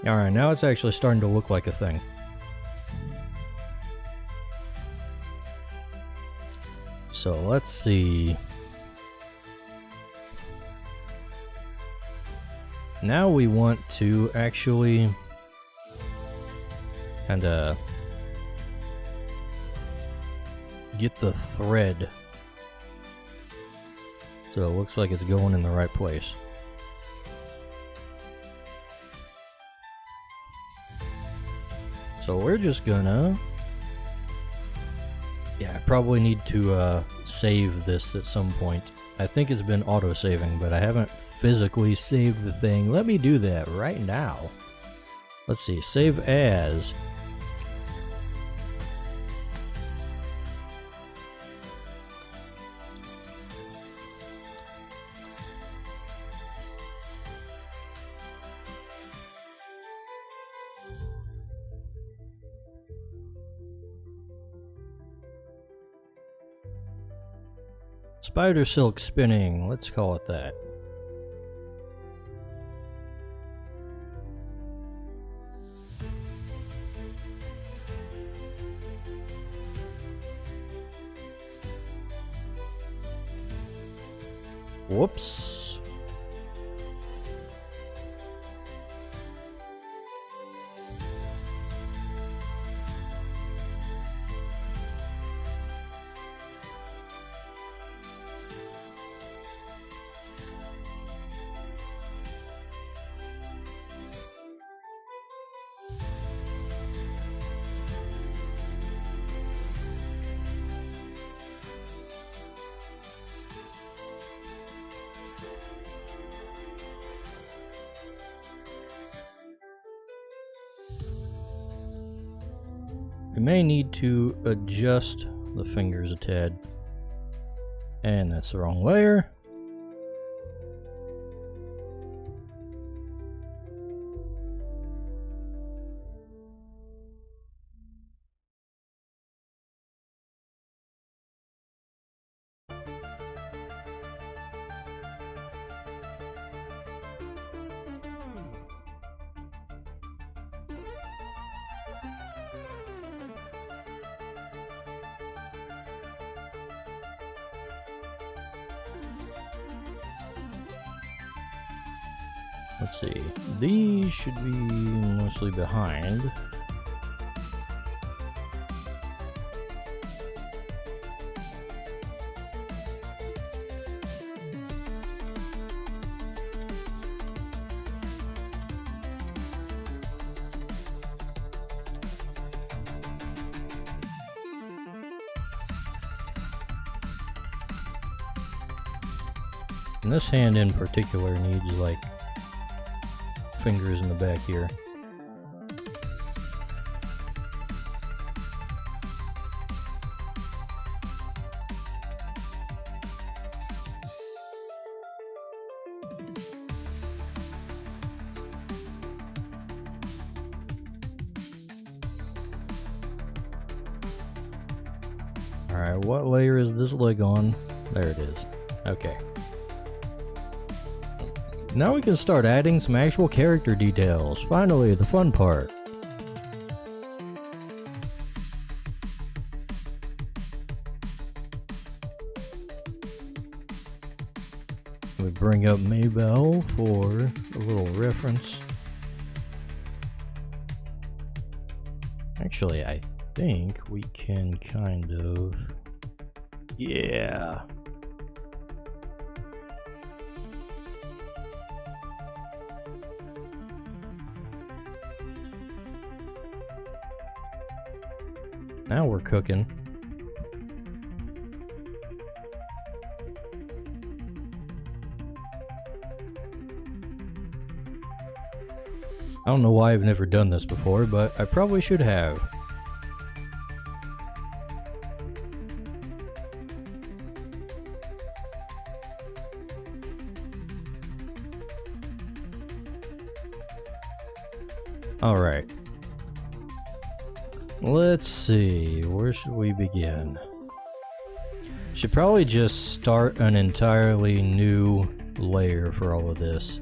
Alright, now it's actually starting to look like a thing. So let's see. Now we want to actually kind of get the thread so it looks like it's going in the right place. So we're just gonna, yeah, I probably need to save this at some point. I think it's been auto-saving, but I haven't physically saved the thing. Let me do that right now. Let's see, save as. Spider silk spinning, let's call it that. Whoops. We may need to adjust the fingers a tad. And that's the wrong layer. Let's see, these should be mostly behind. And this hand in particular needs like fingers in the back here. Alright, what layer is this leg on? There it is. Okay. Now we can start adding some actual character details. Finally, the fun part. We bring up Maybell for a little reference. Actually, I think we can kind of... Yeah. Now we're cooking. I don't know why I've never done this before, but I probably should have. All right. Let's see, where should we begin? Should probably just start an entirely new layer for all of this.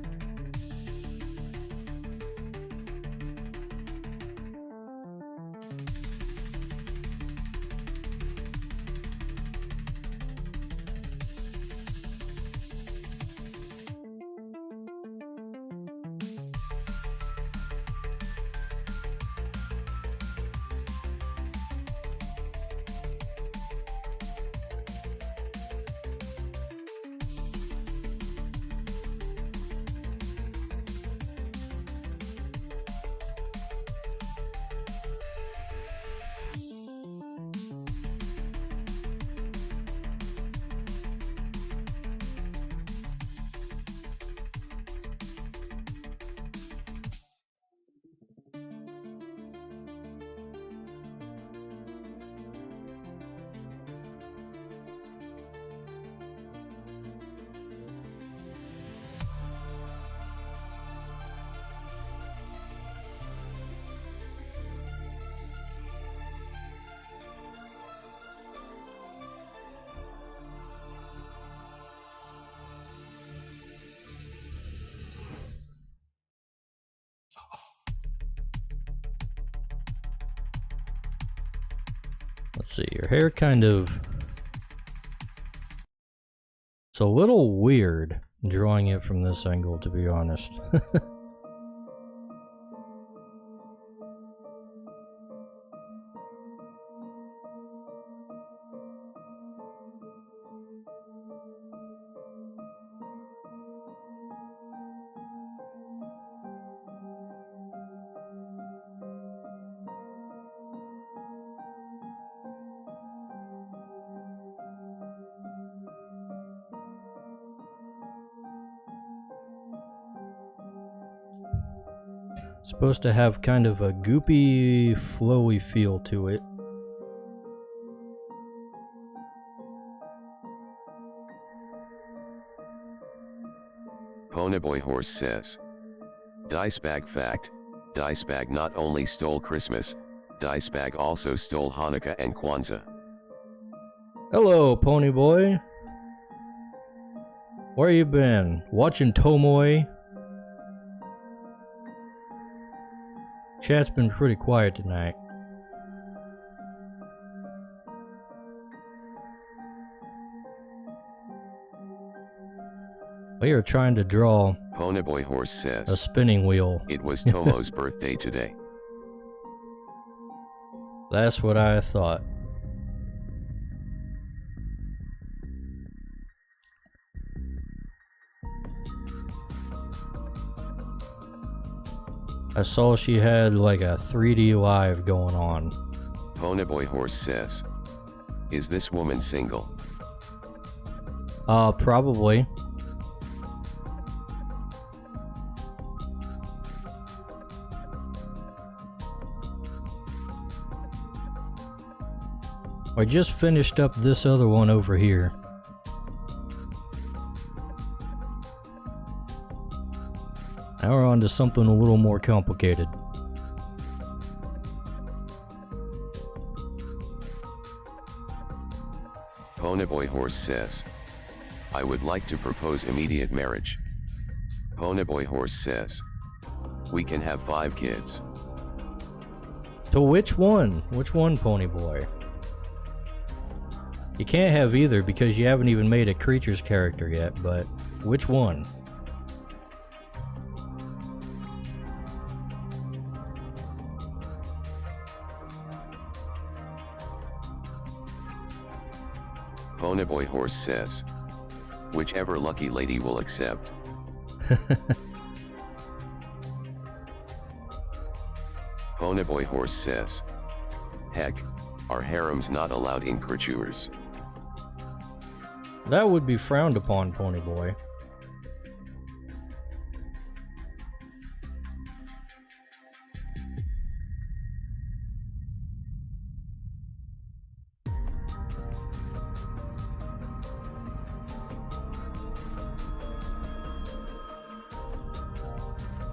Let's see, your hair kind of... It's a little weird drawing it from this angle, to be honest. Supposed to have kind of a goopy, flowy feel to it. Ponyboy Horse says. Dice bag fact, Dice bag not only stole Christmas, Dice bag also stole Hanukkah and Kwanzaa. Hello, Ponyboy. Where you been? Watching Tomoe? Chat's been pretty quiet tonight. We are trying to draw Ponyboy Horse a says. spinning wheel. It was Tomo's birthday today. That's what I thought. I saw she had like a 3D live going on. Ponyboy Horse says. Is this woman single? Probably. I just finished up this other one over here. Now we're on to something a little more complicated. Ponyboy Horse says. I would like to propose immediate marriage. Ponyboy Horse says. We can have 5 kids. So which one? Which one, Ponyboy? You can't have either because you haven't even made a Crytures character yet, but which one? Ponyboy Horse says. Whichever lucky lady will accept. Ponyboy Horse says. Heck, are harems not allowed in Crytures? That would be frowned upon, Ponyboy.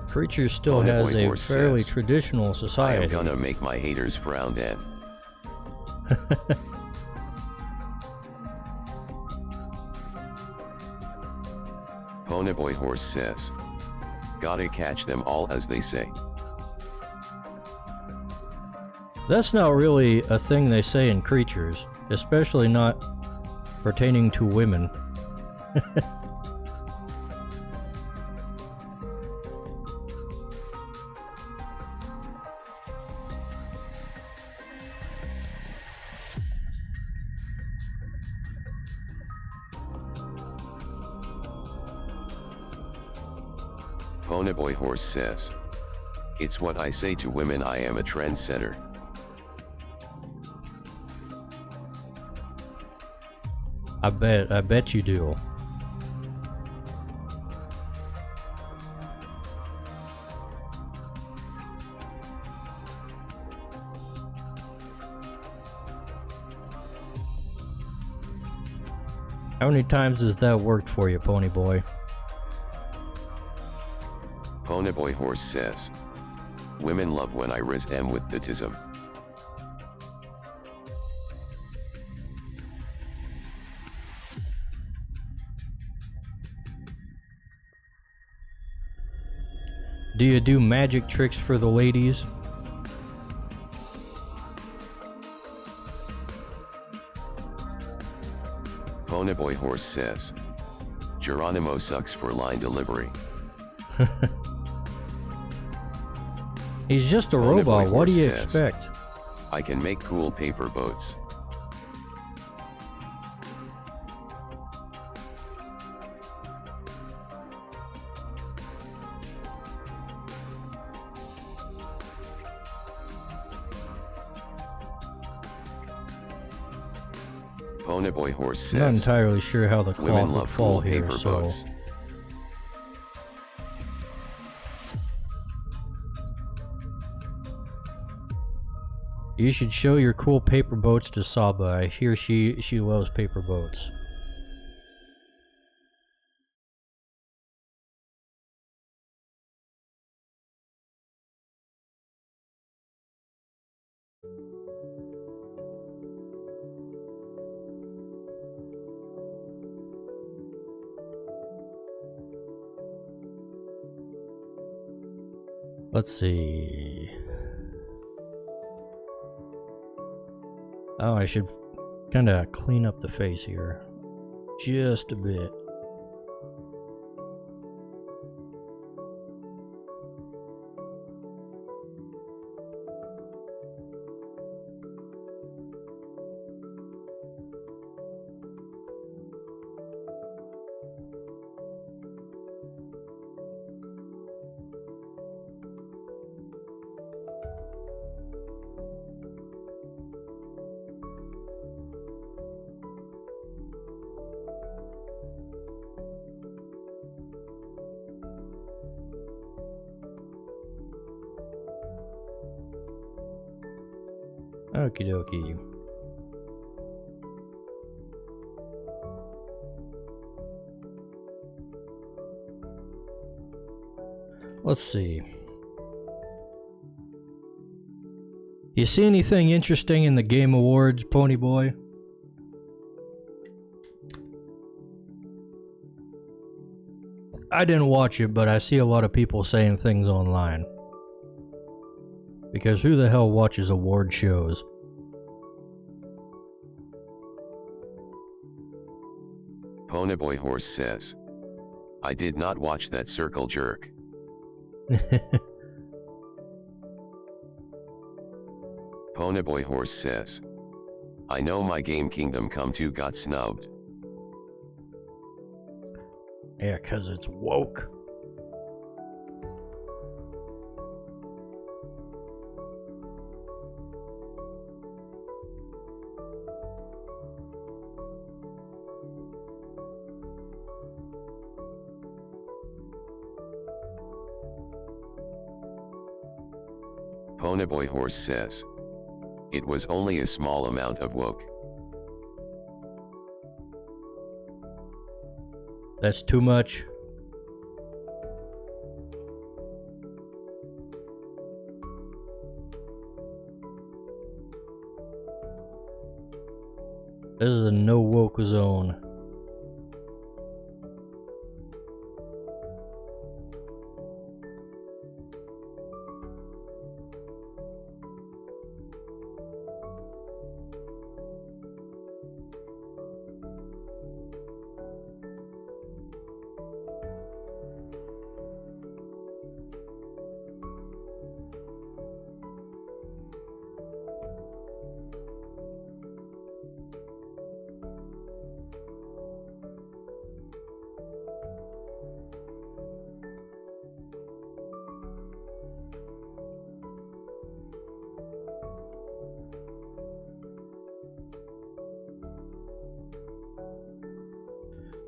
Crytures still has Ponyboy a Horse fairly says, traditional I am society. gonna make my haters frown then. Ponyboy Horse says. Gotta catch them all, as they say. That's not really a thing they say in Crytures, especially not pertaining to women. Ponyboy Horse says. It's what I say to women, I am a trendsetter. I bet you do. How many times has that worked for you, Ponyboy? Ponyboy Horse says. Women love when I riz them with the tism. Do you do magic tricks for the ladies? Ponyboy Horse says. Geronimo sucks for line delivery. He's just a Ponyboy robot, what do you Horse says, expect? I can make cool paper boats. Ponyboy Horse I'm not says. entirely sure how the cloth Women would love fall cool here, paper so... boats. You should show your cool paper boats to Saba. I hear she loves paper boats. Let's see. Oh, I should kind of clean up the face here. Just a bit. Okie dokie. Let's see. You see anything interesting in the Game Awards, Pony Boy? I didn't watch it, but I see a lot of people saying things online. Because who the hell watches award shows? Ponyboy Horse says, I did not watch that circle jerk. Ponyboy Horse says, I know my game Kingdom Come 2 got snubbed. Yeah, 'cause it's woke. Ponyboy Horse says, it was only a small amount of woke. That's too much. This is a no woke zone.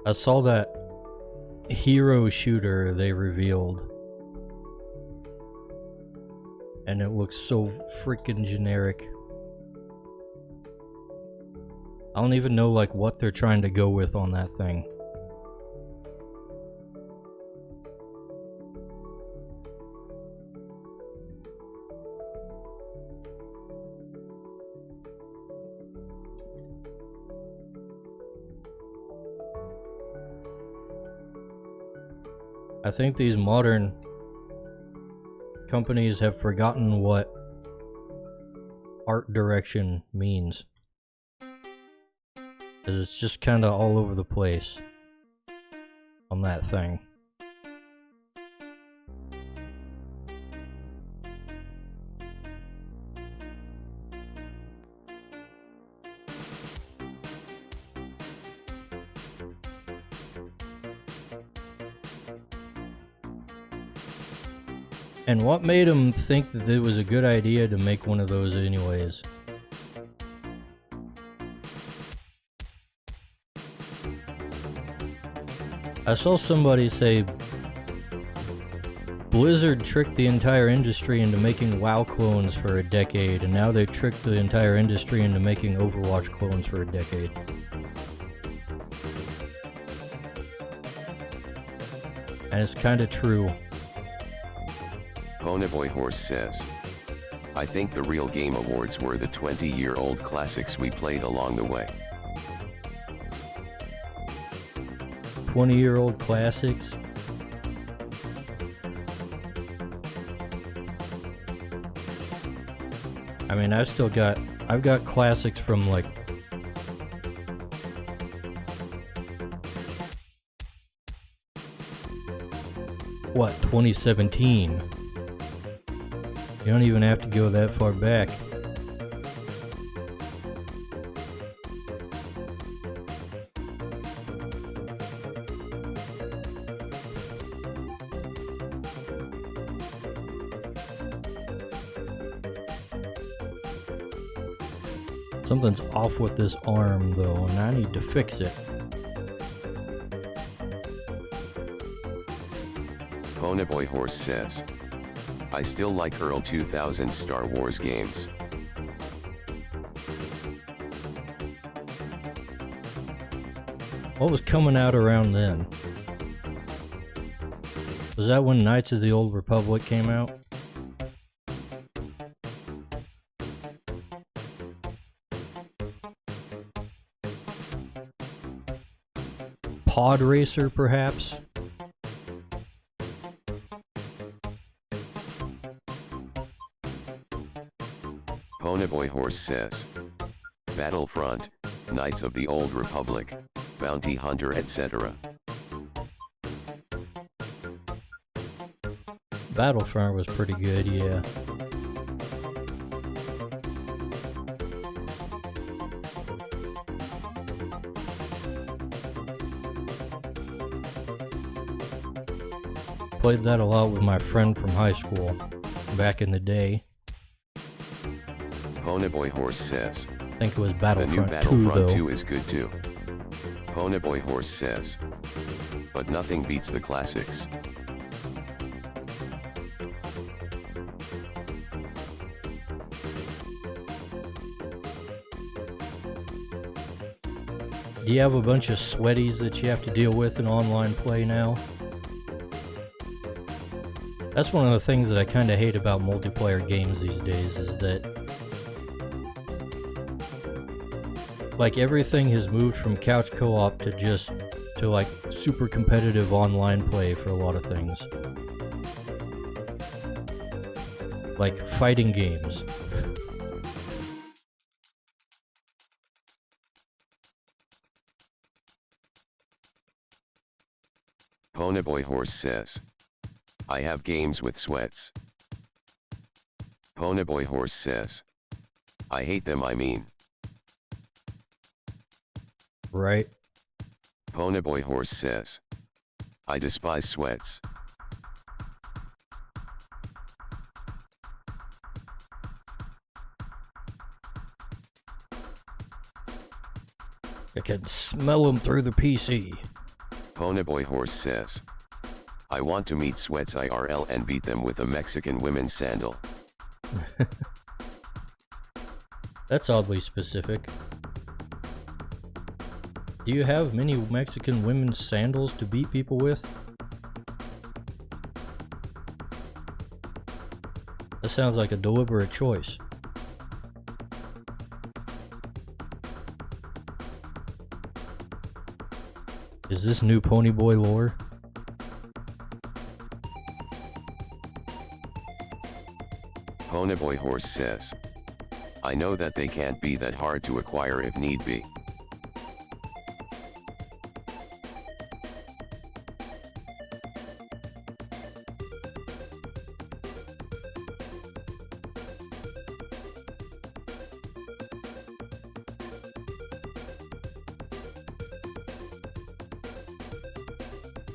I saw that hero shooter they revealed, and it looks so freaking generic. I don't even know like what they're trying to go with on that thing. I think these modern companies have forgotten what art direction means. 'Cause it's just kind of all over the place on that thing. And what made them think that it was a good idea to make one of those anyways? I saw somebody say Blizzard tricked the entire industry into making WoW clones for a decade, and now they tricked the entire industry into making Overwatch clones for a decade. And it's kinda true. Ponyboy Horse says, I think the real Game Awards were the 20-year-old classics we played along the way. 20-year-old classics? I mean, I've got classics from like what, 2017? You don't even have to go that far back. Something's off with this arm though, and I need to fix it. Ponyboy Horse says, I still like early 2000 Star Wars games. What was coming out around then? Was that when Knights of the Old Republic came out? Pod Racer, perhaps? Ponyboy Horse says, Battlefront, Knights of the Old Republic, Bounty Hunter, etc. Battlefront was pretty good, yeah. Played that a lot with my friend from high school, back in the day. Ponyboy Horse says, I think it was the Battlefront 2 new Battlefront though. 2 is good too. Ponyboy Horse says, but nothing beats the classics. Do you have a bunch of sweaties that you have to deal with in online play now? That's one of the things that I kind of hate about multiplayer games these days, is that like everything has moved from couch co-op to like super competitive online play for a lot of things. Like fighting games. Ponyboy Horse says, I have games with sweats. Ponyboy Horse says, I hate them, I mean. Right. Ponyboy Horse says, I despise sweats. I can smell them through the PC. Ponyboy Horse says, I want to meet sweats IRL and beat them with a Mexican women's sandal. That's oddly specific. Do you have many Mexican women's sandals to beat people with? That sounds like a deliberate choice. Is this new Ponyboy lore? Ponyboy Horse says, I know that they can't be that hard to acquire if need be.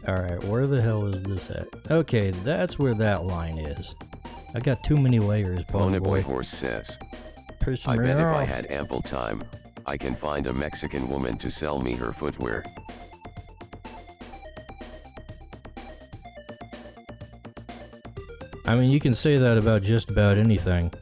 Alright, where the hell is this at? Okay, that's where that line is. I got too many layers, Ponyboy Horse says, I bet if I had ample time, I can find a Mexican woman to sell me her footwear. I mean, you can say that about just about anything.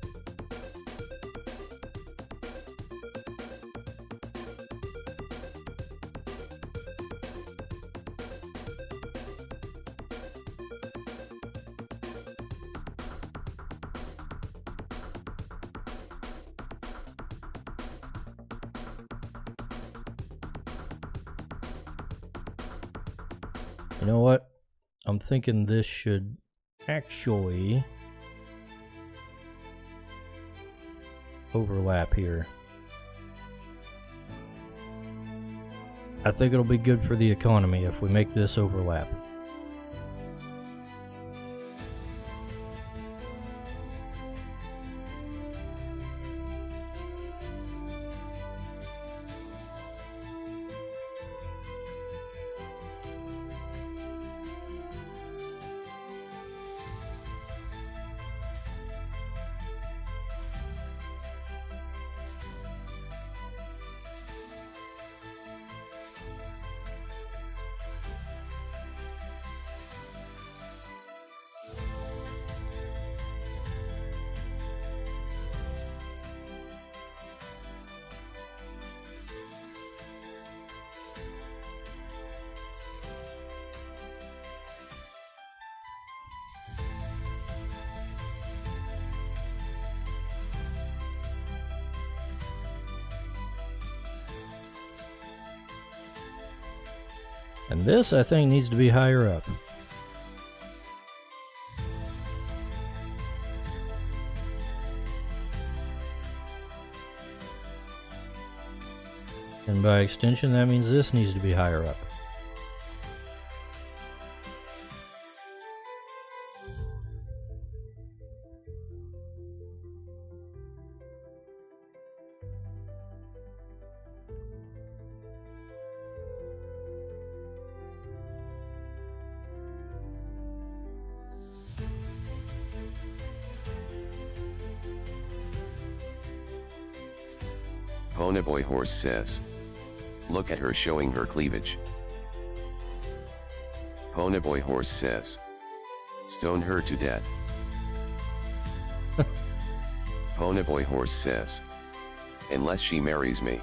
You know what? I'm thinking this should actually overlap here. I think it'll be good for the economy if we make this overlap. And this, I think, needs to be higher up. And by extension, that means this needs to be higher up. Ponyboy Horse says. Look at her showing her cleavage. Ponyboy Horse says. Stone her to death. Ponyboy Horse says. Unless she marries me.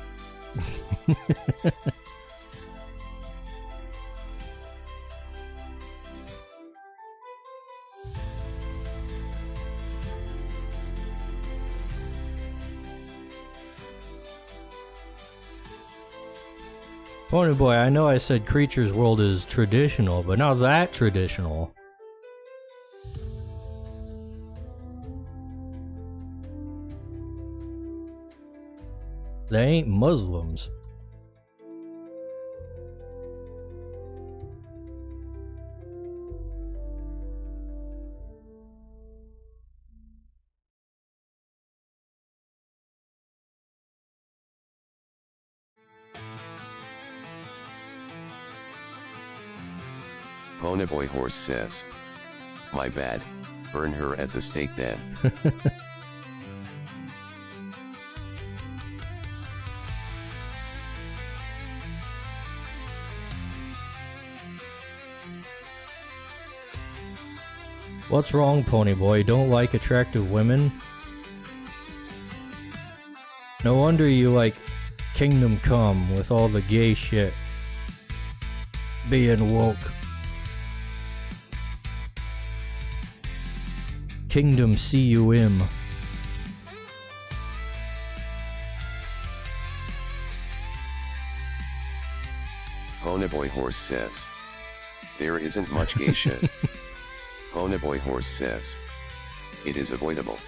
Ponyboy, I know I said Creatures World is traditional, but not that traditional. They ain't Muslims. Ponyboy Horse says. My bad, burn her at the stake then. What's wrong, Ponyboy? Don't like attractive women? No wonder you like Kingdom Come with all the gay shit. Being woke. Kingdom CUM. Ponyboy Horse says. There isn't much gay shit. Ponyboy Horse says. It is avoidable.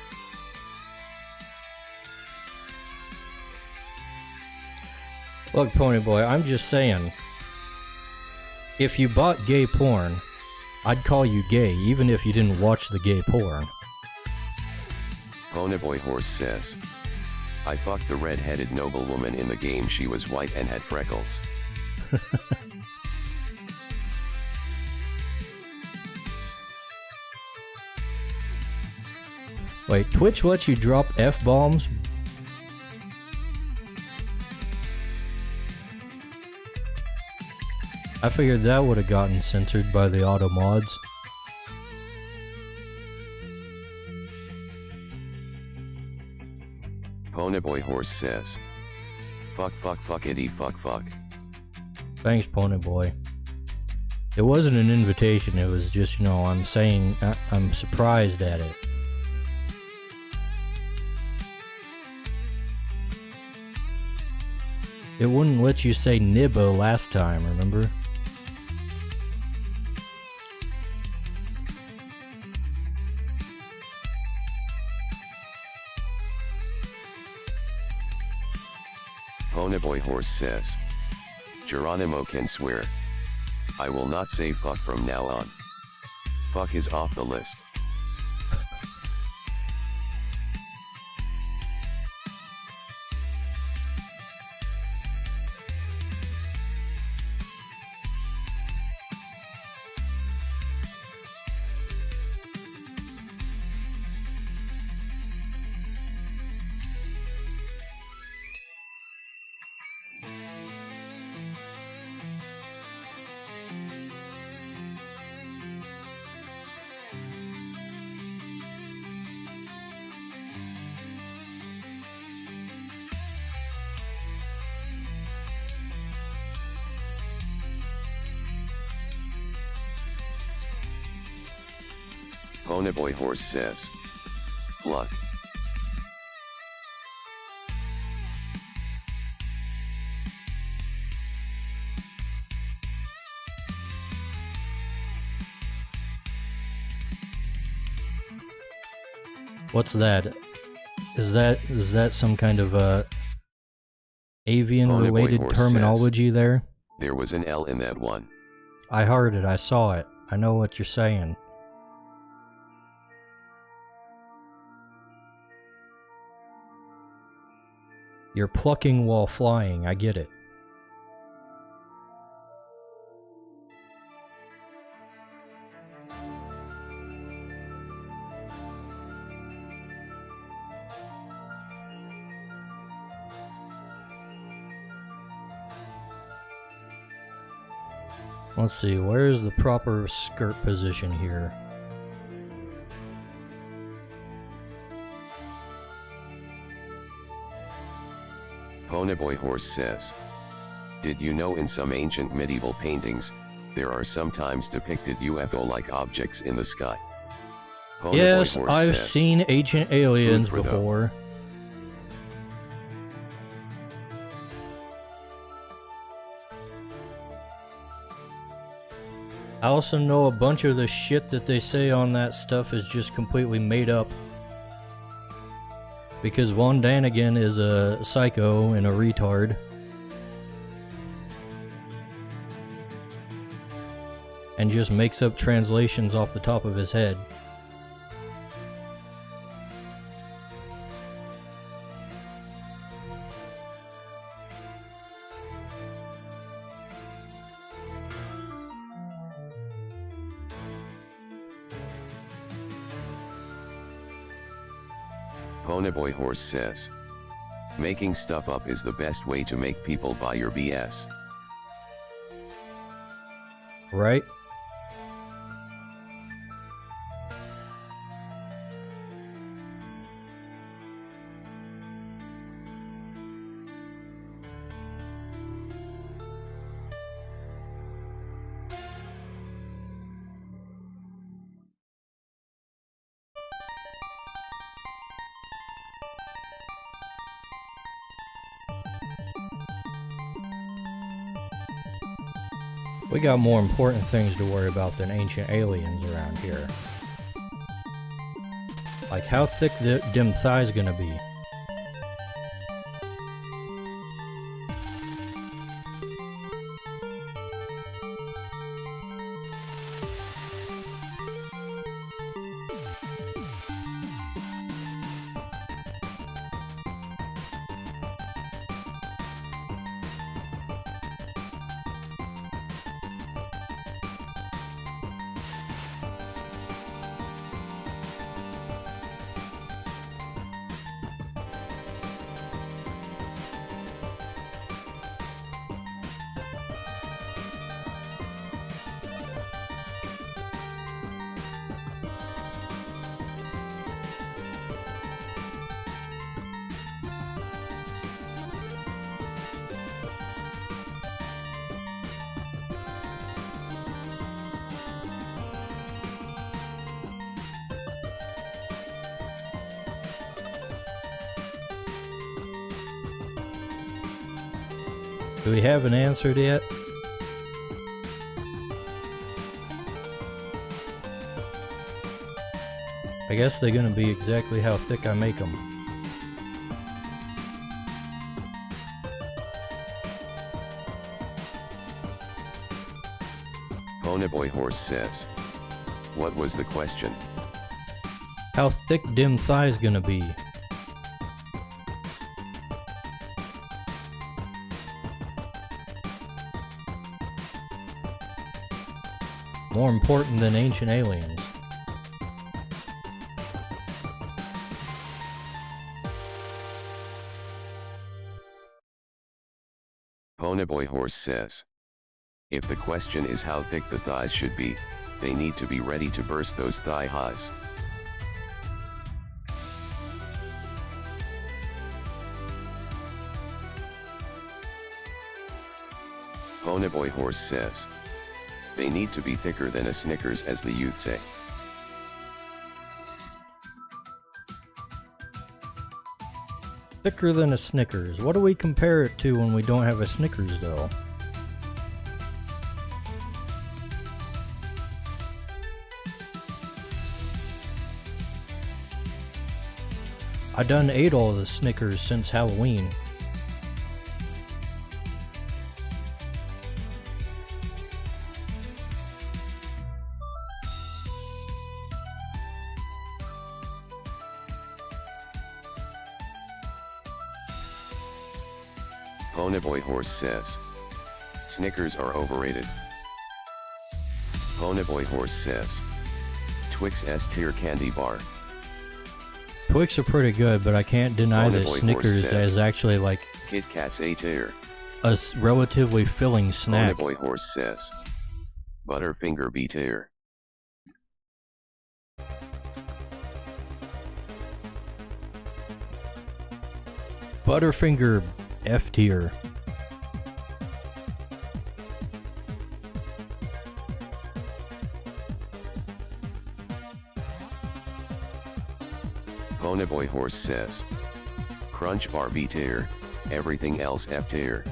Look, Ponyboy, I'm just saying. If you bought gay porn, I'd call you gay, even if you didn't watch the gay porn. Ponyboy Horse says. I fucked the red-headed noblewoman in the game. She was white and had freckles. Wait, Twitch lets you drop F-bombs? I figured that would have gotten censored by the auto mods. Ponyboy Horse says. Fuck fuck fuckity fuck fuck. Thanks, Pony Boy. It wasn't an invitation, it was just, you know, I'm saying I'm surprised at it. It wouldn't let you say Nibbo last time, remember? Ponyboy Horse says. Geronimo can swear. I will not say fuck from now on. Fuck is off the list. Ponyboy Horse says. Luck. What's that? Is that some kind of avian related terminology there? There was an L in that one. I heard it, I saw it. I know what you're saying. You're plucking while flying, I get it. Let's see, where is the proper skirt position here? Ponyboy Horse says. Did you know in some ancient medieval paintings, there are sometimes depicted UFO-like objects in the sky? Ponyboy Yes, Horse I've says, seen Ancient Aliens Food for before. I also know a bunch of the shit that they say on that stuff is just completely made up. Because Von Daniken is a psycho and a retard. And just makes up translations off the top of his head. Ponyboy Horse says. Making stuff up is the best way to make people buy your BS. Right? We got more important things to worry about than ancient aliens around here. Like, how thick them thighs gonna be? Do we haven't answered yet? I guess they're gonna be exactly how thick I make them. Ponyboy Horse says. What was the question? How thick dim thighs gonna be? More important than ancient aliens. Ponyboy Horse says. If the question is how thick the thighs should be, they need to be ready to burst those thigh highs. Ponyboy Horse says. They need to be thicker than a Snickers, as the youth say. Thicker than a Snickers. What do we compare it to when we don't have a Snickers though? I done ate all the Snickers since Halloween. Ponyboy Horse says. Snickers are overrated. Ponyboy Horse says. Twix S tier candy bar. Twix are pretty good, but I can't deny that Ponyboy Snickers Horse says. is actually like Kit Kat's A tier. a relatively filling snack. Ponyboy Horse says. Butterfinger B tier. Butterfinger F tier. Ponyboy Horse says. Crunch bar B tier, everything else F tier.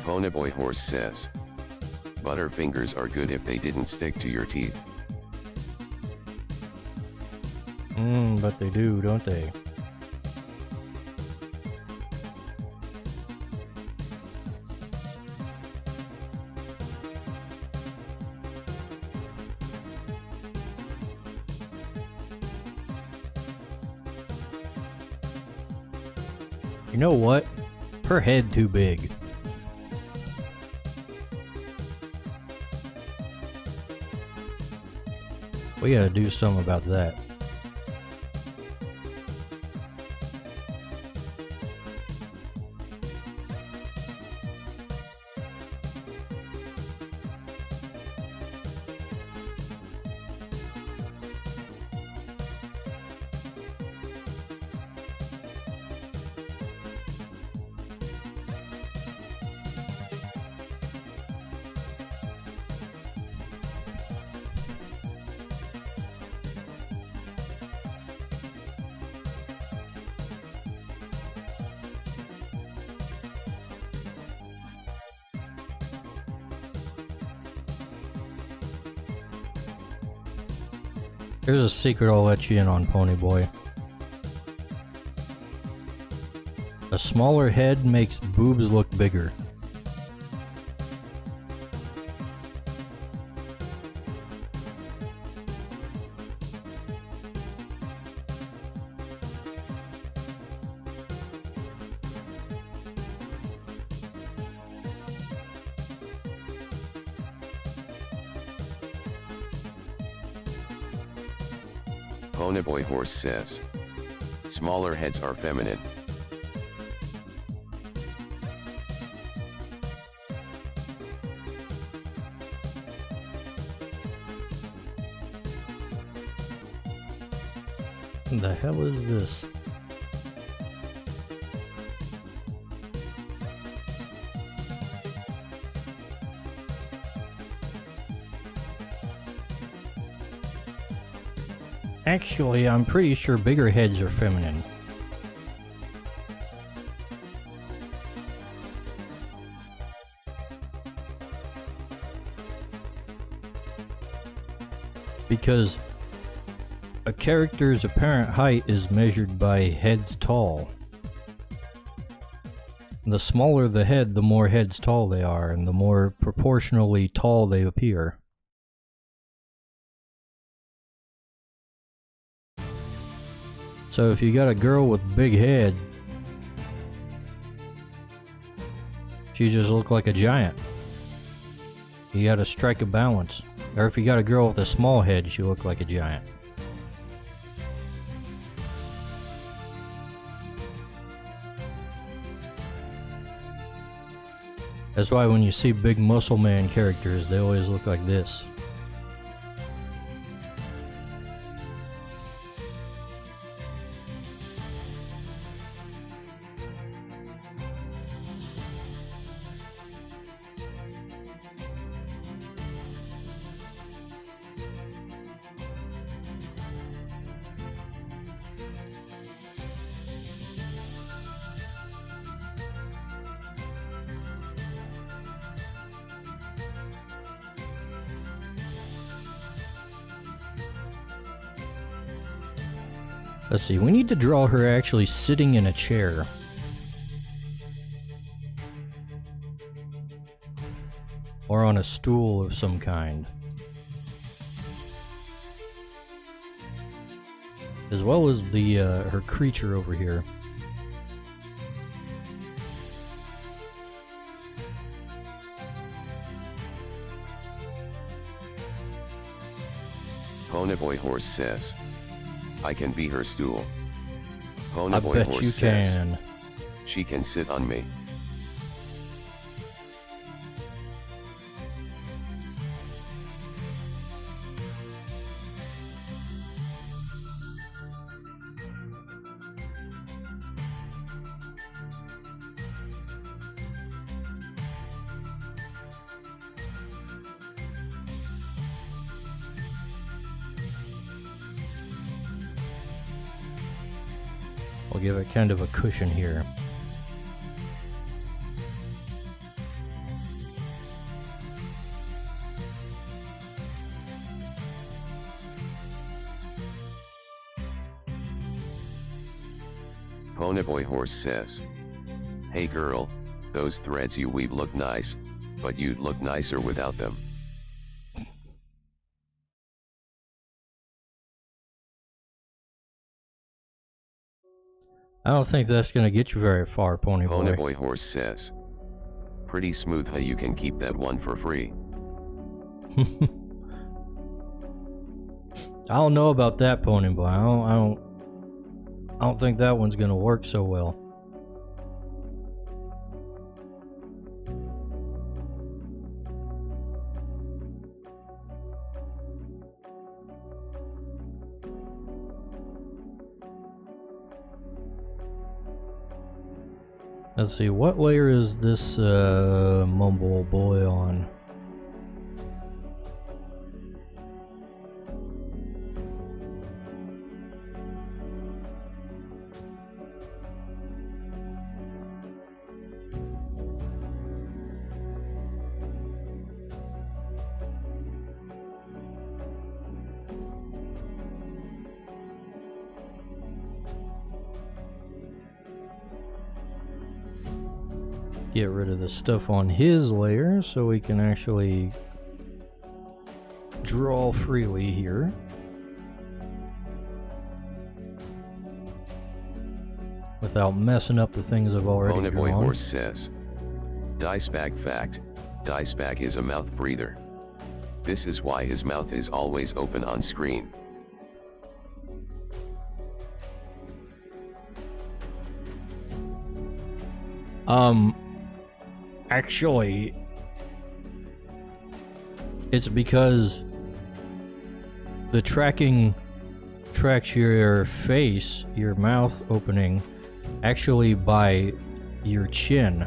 Ponyboy Horse says. Butterfingers are good if they didn't stick to your teeth. But they do, don't they? You know what? Her head too big. We gotta do something about that. Here's a secret I'll let you in on, Ponyboy. A smaller head makes boobs look bigger. Ponyboy Horse says. Smaller heads are feminine. What the hell is this? Actually, I'm pretty sure bigger heads are feminine. Because a character's apparent height is measured by heads tall. The smaller the head, the more heads tall they are, and the more proportionally tall they appear. So if you got a girl with big head, she just look like a giant. You gotta strike a balance. Or if you got a girl with a small head, she look like a giant. That's why when you see big muscle man characters, they always look like this. Let's see, we need to draw her actually sitting in a chair. Or on a stool of some kind. As well as the her creature over here. Ponyboy Horse says, I can be her stool. I Ponyboy bet Horse you says, can. she can sit on me. I'll give it kind of a cushion here. Ponyboy Horse says, hey girl, those threads you weave look nice, but you'd look nicer without them. I don't think that's gonna get you very far, Ponyboy. Ponyboy Horse says, pretty smooth, how you can keep that one for free. I don't know about that, Ponyboy. I don't think that one's gonna work so well. Let's see, what layer is this mumble boy on? Get rid of the stuff on his layer so we can actually draw freely here. Without messing up the things I've already drawn. Ponyboy Horse says, dice bag fact, dice bag is a mouth breather. This is why his mouth is always open on screen. Actually, it's because the tracking tracks your face, your mouth opening, actually by your chin.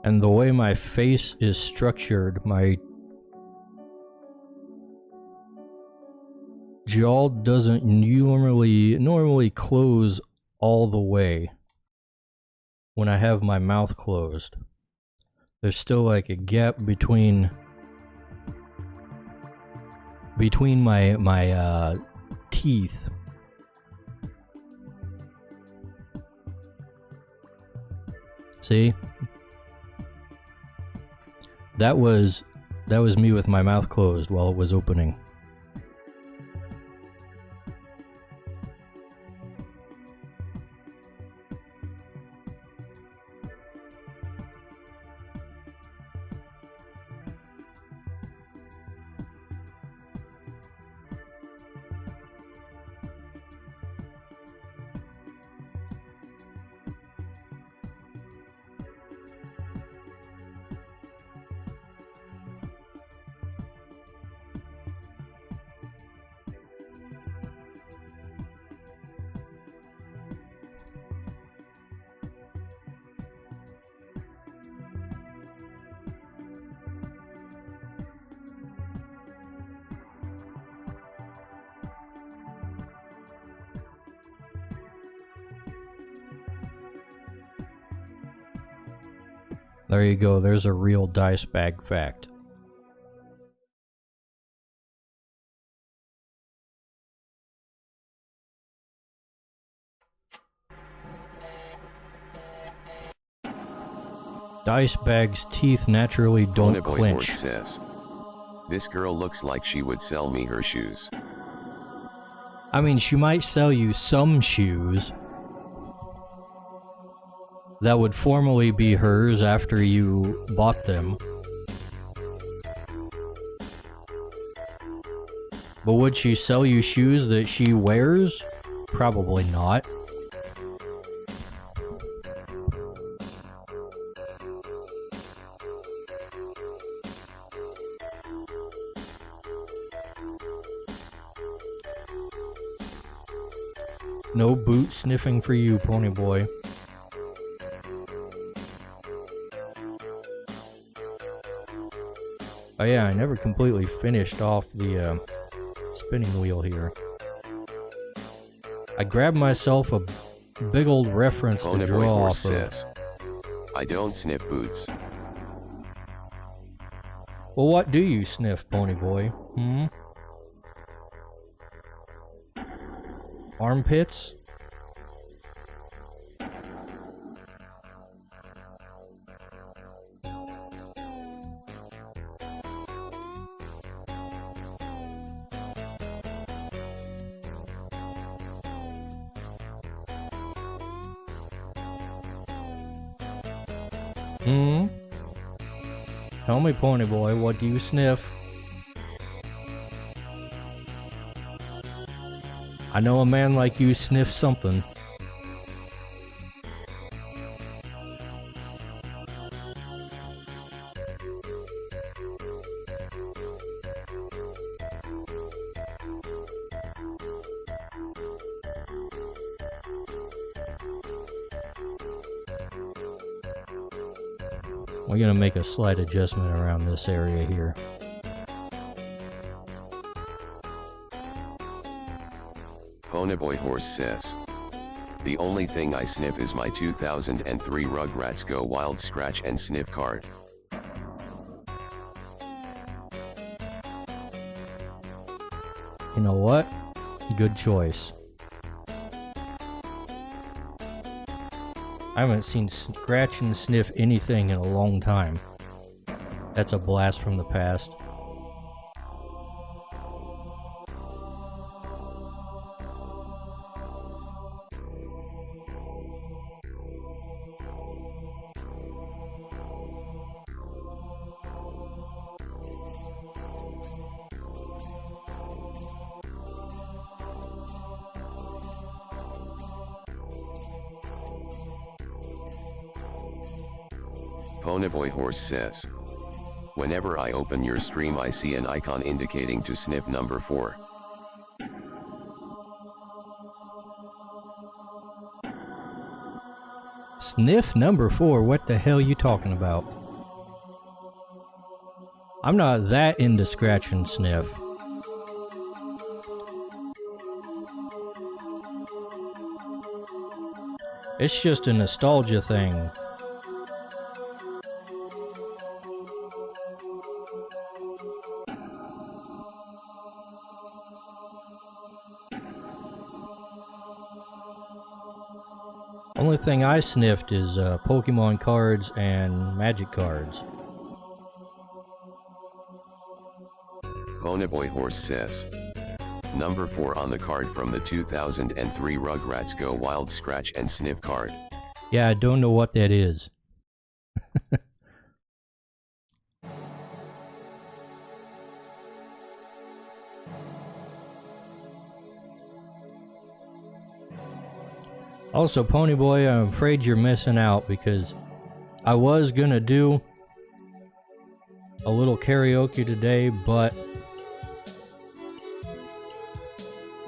And the way my face is structured, my jaw doesn't normally close all the way when I have my mouth closed. There's still like a gap between my teeth. See? That was me with my mouth closed while it was opening. There you go, there's a real dice bag fact. Dice bag's teeth naturally don't clench. Horse says, "This girl looks like she would sell me her shoes." I mean, she might sell you some shoes that would formally be hers after you bought them. But would she sell you shoes that she wears? Probably not. No boot sniffing for you, pony boy. Oh yeah, I never completely finished off the spinning wheel here. I grabbed myself a big old reference to draw off of. I don't sniff boots. Well, what do you sniff, pony boy? Armpits? Tell me, pony boy, what do you sniff? I know a man like you sniffs something. We're gonna make a slight adjustment around this area here. Ponyboy Horse says, "The only thing I sniff is my 2003 Rugrats Go Wild Scratch and Sniff card." You know what? Good choice. I haven't seen Scratch and Sniff anything in a long time. That's a blast from the past. Ponyboy Horse says, "Whenever I open your stream I see an icon indicating to sniff number 4. Sniff number 4? What the hell you talking about? I'm not that into scratch and sniff. It's just a nostalgia thing. Only thing I sniffed is Pokemon cards and Magic cards. Ponyboy Horse says, number 4 on the card from the 2003 Rugrats Go Wild Scratch and Sniff card. Yeah, I don't know what that is. Also, Ponyboy, I'm afraid you're missing out because I was gonna do a little karaoke today, but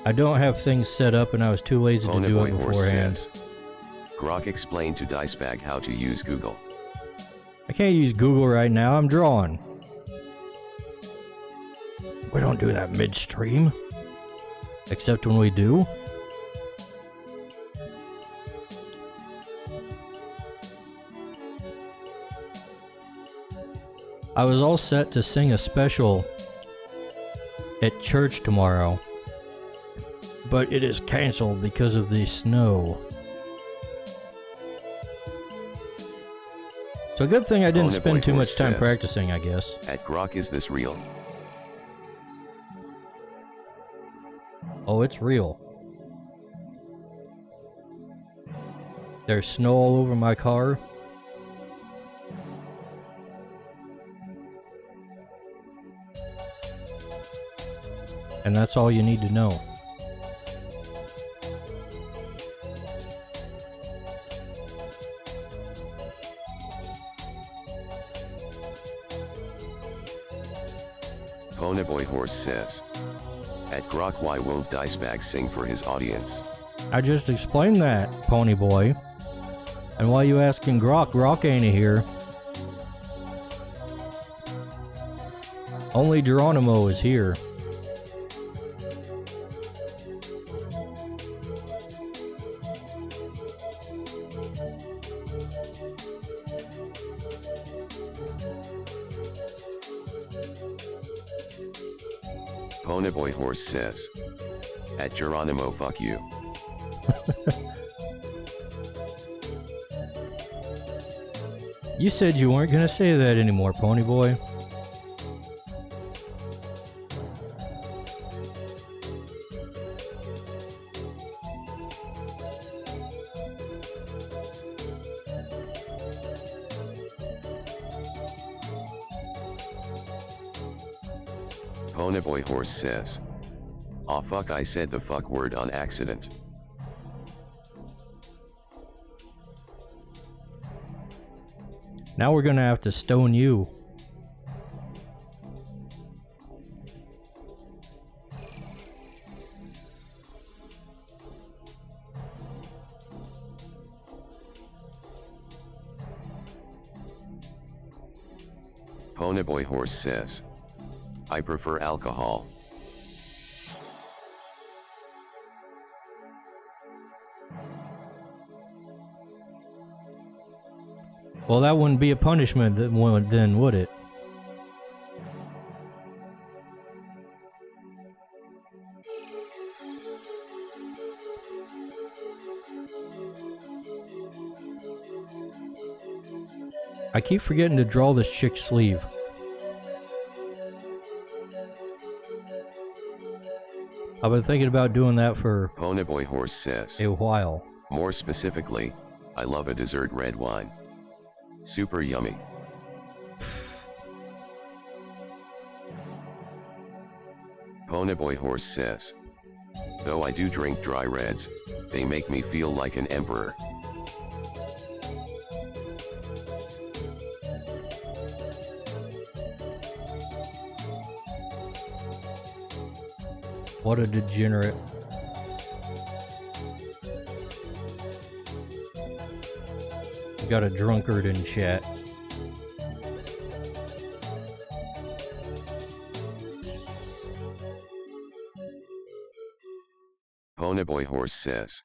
I don't have things set up and I was too lazy to do it beforehand. Says, Grok explained to Dicebag how to use Google. I can't use Google right now, I'm drawing. We don't do that midstream. Except when we do. I was all set to sing a special at church tomorrow, but it is canceled because of the snow. So good thing I didn't spend too much time practicing, I guess. At Grok, is this real? Oh, it's real. There's snow all over my car. And that's all you need to know. Ponyboy Horse says, at Grok, why won't Dicebag sing for his audience? I just explained that, Ponyboy. And why you asking Grok? Grok ain't here. Only Geronimo is here. Ponyboy Horse says, at Geronimo, fuck you. You said you weren't gonna say that anymore, Ponyboy. Ponyboy Horse says, aw fuck, I said the fuck word on accident. Now we're gonna have to stone you. Ponyboy Horse says, I prefer alcohol. Well, that wouldn't be a punishment then, would it? I keep forgetting to draw this chick's sleeve. I've been thinking about doing that for Ponyboy Horse says, a while. More specifically, I love a dessert red wine. Super yummy. Ponyboy Horse says, though I do drink dry reds, they make me feel like an emperor. What a degenerate. We got a drunkard in chat. Ponyboy Horse says,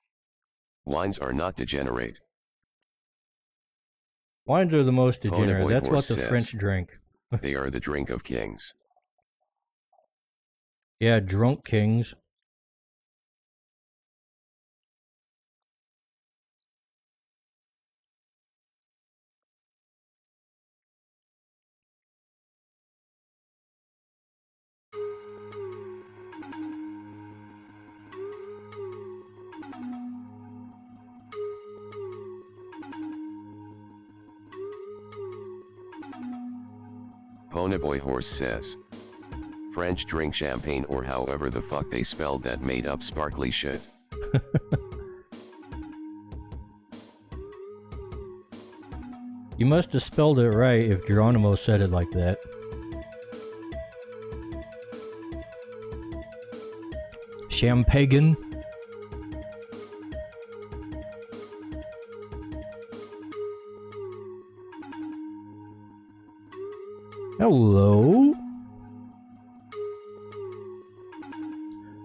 wines are not degenerate. Wines are the most degenerate. Ponyboy That's what Horse the says, French drink. They are the drink of kings. Yeah, drunk kings. Ponyboy Horse says, French drink champagne or however the fuck they spelled that made up sparkly shit. You must have spelled it right if Geronimo said it like that. Champagne. Hello?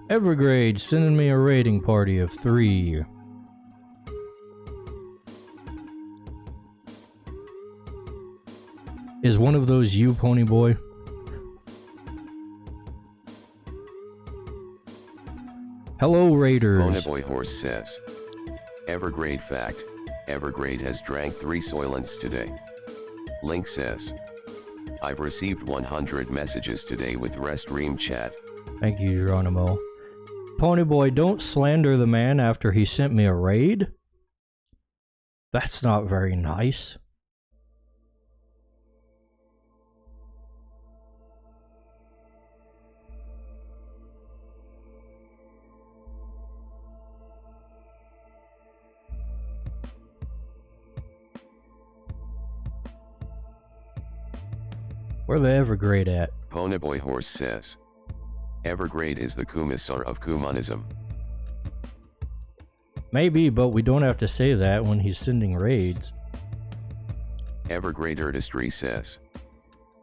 Evergrade sending me a raiding party of 3. Is one of those you, Ponyboy? Hello, Raiders. Ponyboy Horse says, Evergrade fact, Evergrade has drank 3 Soylents today. Link says, I've received 100 messages today with Restream chat. Thank you, Geronimo. Ponyboy, don't slander the man after he sent me a raid. That's not very nice. Where the Evergrade at? Ponyboy Horse says, Evergrade is the Commissar of Kumanism. Maybe, but we don't have to say that when he's sending raids. Evergrade Artistry says,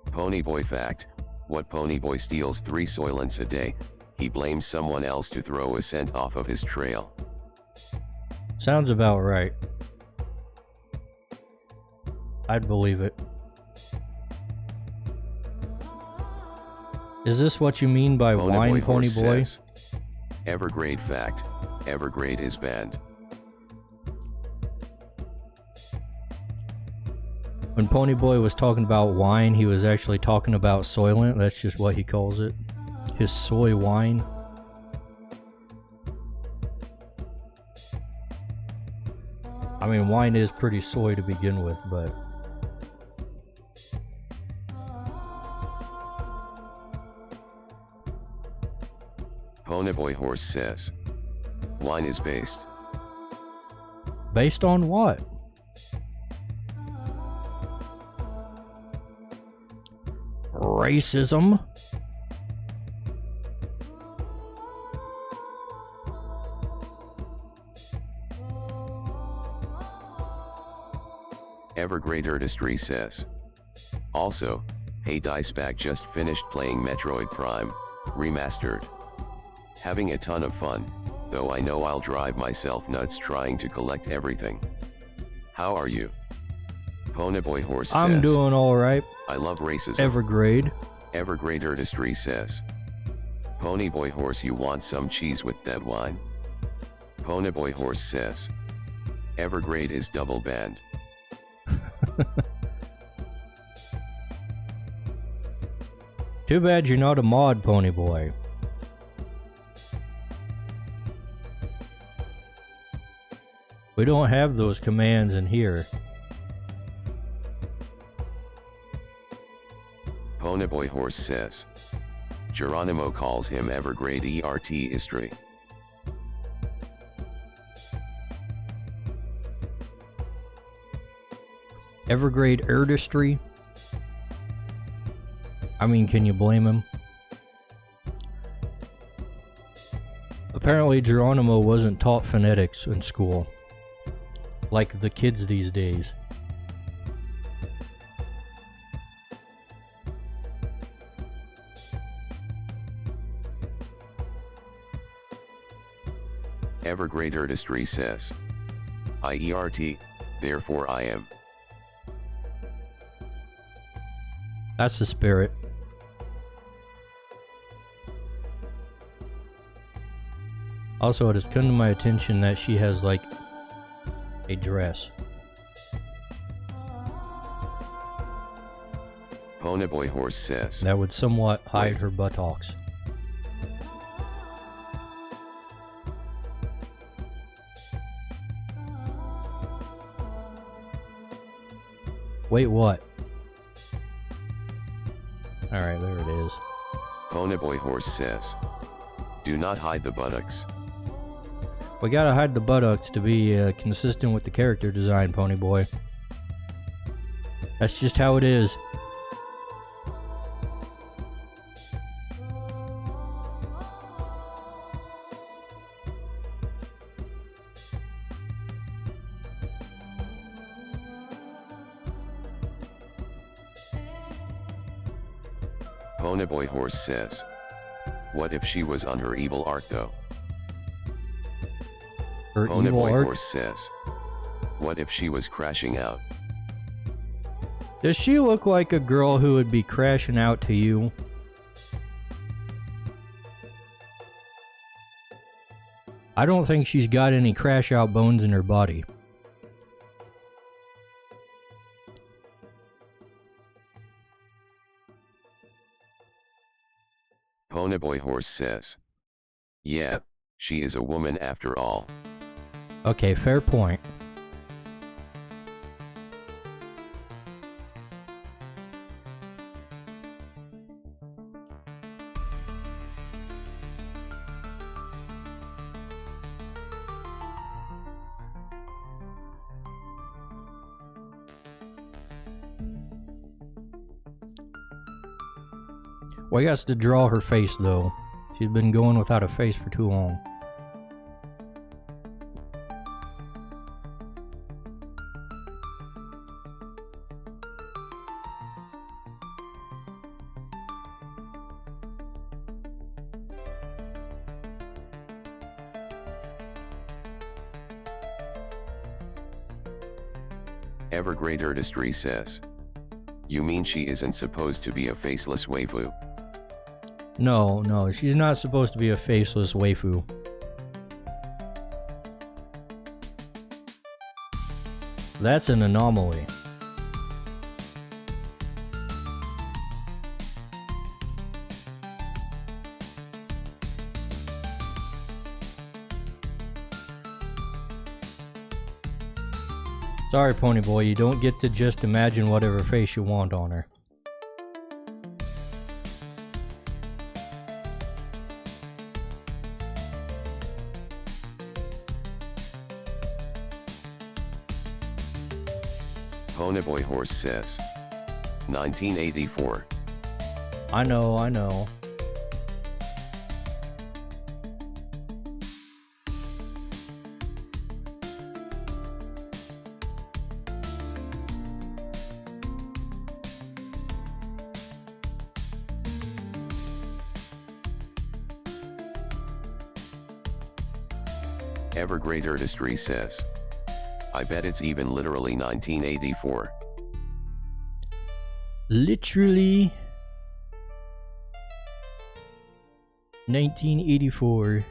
Ponyboy fact, what Ponyboy steals 3 Soylents a day, he blames someone else to throw a scent off of his trail. Sounds about right. I'd believe it. Is this what you mean by wine, Ponyboy? Evergrade fact, Evergrade is banned. When Ponyboy was talking about wine, he was actually talking about Soylent. That's just what he calls it. His soy wine. I mean, wine is pretty soy to begin with, but... Ponyboy Horse says, wine is based. Based on what? Racism? Evergrade Artistry says, also, hey Dicebag just finished playing Metroid Prime, Remastered. Having a ton of fun, though I know I'll drive myself nuts trying to collect everything. How are you? Ponyboy Horse says, I'm doing alright. I love racism. Evergrade. Evergrade Artistry says, Ponyboy Horse, you want some cheese with that wine? Ponyboy Horse says, Evergrade is double banned. Too bad you're not a mod, Ponyboy. We don't have those commands in here. Ponyboy Horse says, Geronimo calls him Evergrade Artistry. Evergrade Artistry? I mean, can you blame him? Apparently Geronimo wasn't taught phonetics in school, like the kids these days. Ever greater distress says. IERT, therefore I am. That's the spirit. Also, it has come to my attention that she has, like, a dress. Ponyboy Horse says. That would somewhat hide her buttocks. Wait, what? Alright, there it is. Ponyboy Horse says. Do not hide the buttocks. We gotta hide the buttocks to be consistent with the character design, Ponyboy. That's just how it is. Ponyboy Horse says. What if she was on her evil arc though? Her evil Ponyboy arc? Horse says. What if she was crashing out? Does she look like a girl who would be crashing out to you? I don't think she's got any crash out bones in her body. Ponyboy Horse says. Yeah, she is a woman after all. Okay, fair point. We got to draw her face though. She's been going without a face for too long. Ever greater distress says. You mean she isn't supposed to be a faceless waifu? No, she's not supposed to be a faceless waifu. That's an anomaly. Sorry, Ponyboy, you don't get to just imagine whatever face you want on her. Ponyboy Horse says. 1984. I know. Ever greater distress says. I bet it's even literally 1984. Literally 1984.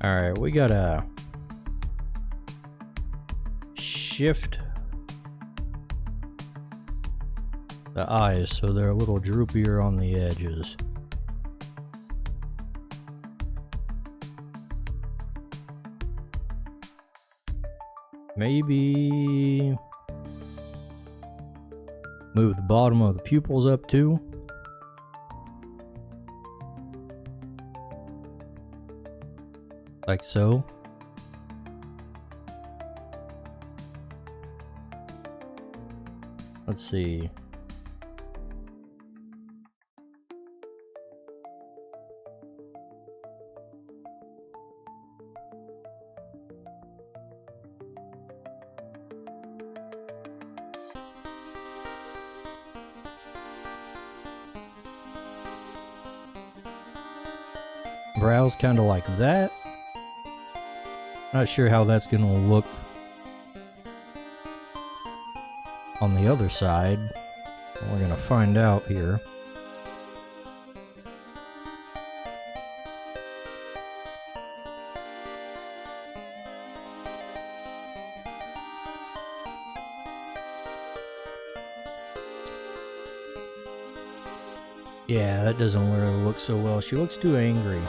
Alright, we gotta shift the eyes, so they're a little droopier on the edges. Maybe move the bottom of the pupils up too. Like so. Let's see. Brows kind of like that. Not sure how that's gonna look on the other side. We're gonna find out here. Yeah, that doesn't really look so well. She looks too angry.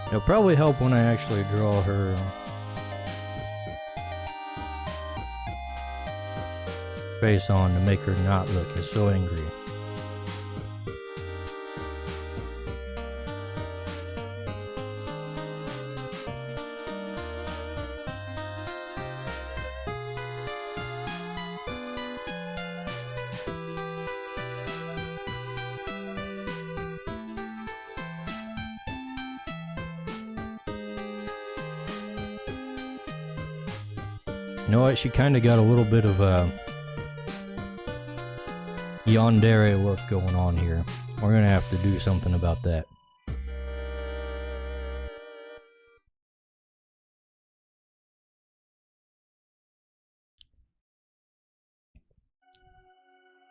It'll probably help when I actually draw her face on to make her not look so angry. You know what? She kind of got a little bit of a yandere look going on here. We're gonna have to do something about that.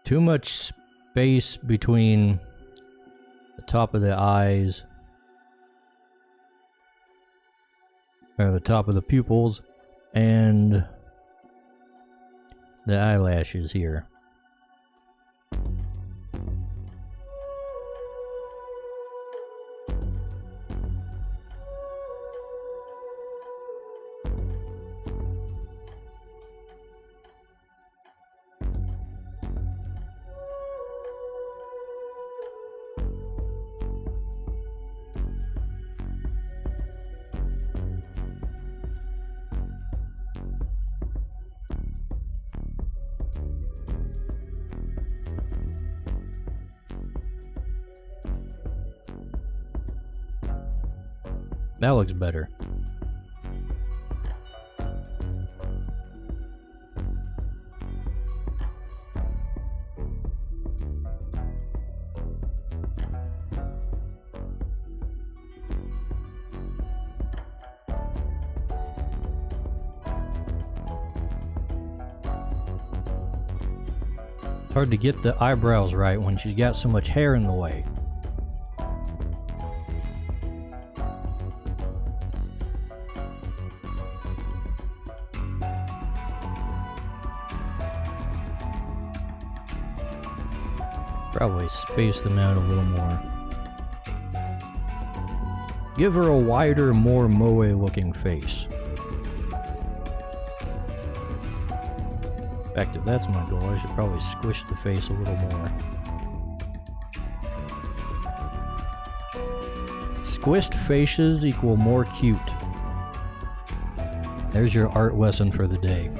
Too much space between the top of the eyes, or the top of the pupils, and the eyelashes here. That looks better. It's hard to get the eyebrows right when she's got so much hair in the way. Probably space them out a little more. Give her a wider, more moe looking face. In fact, if that's my goal, I should probably squish the face a little more. Squished faces equal more cute. There's your art lesson for the day.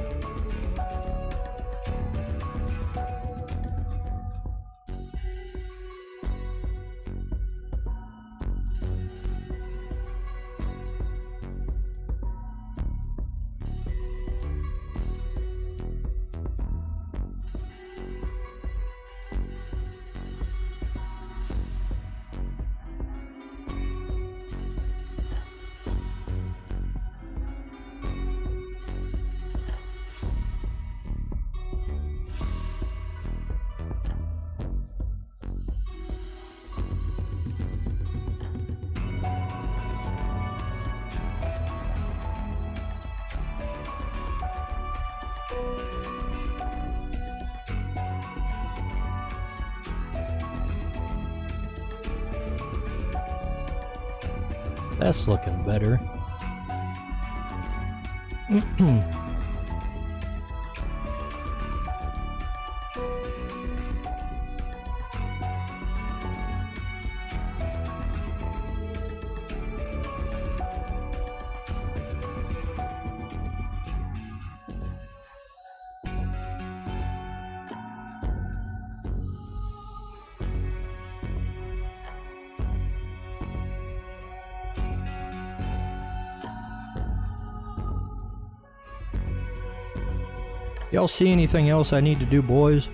That's looking better. Y'all see anything else I need to do, boys?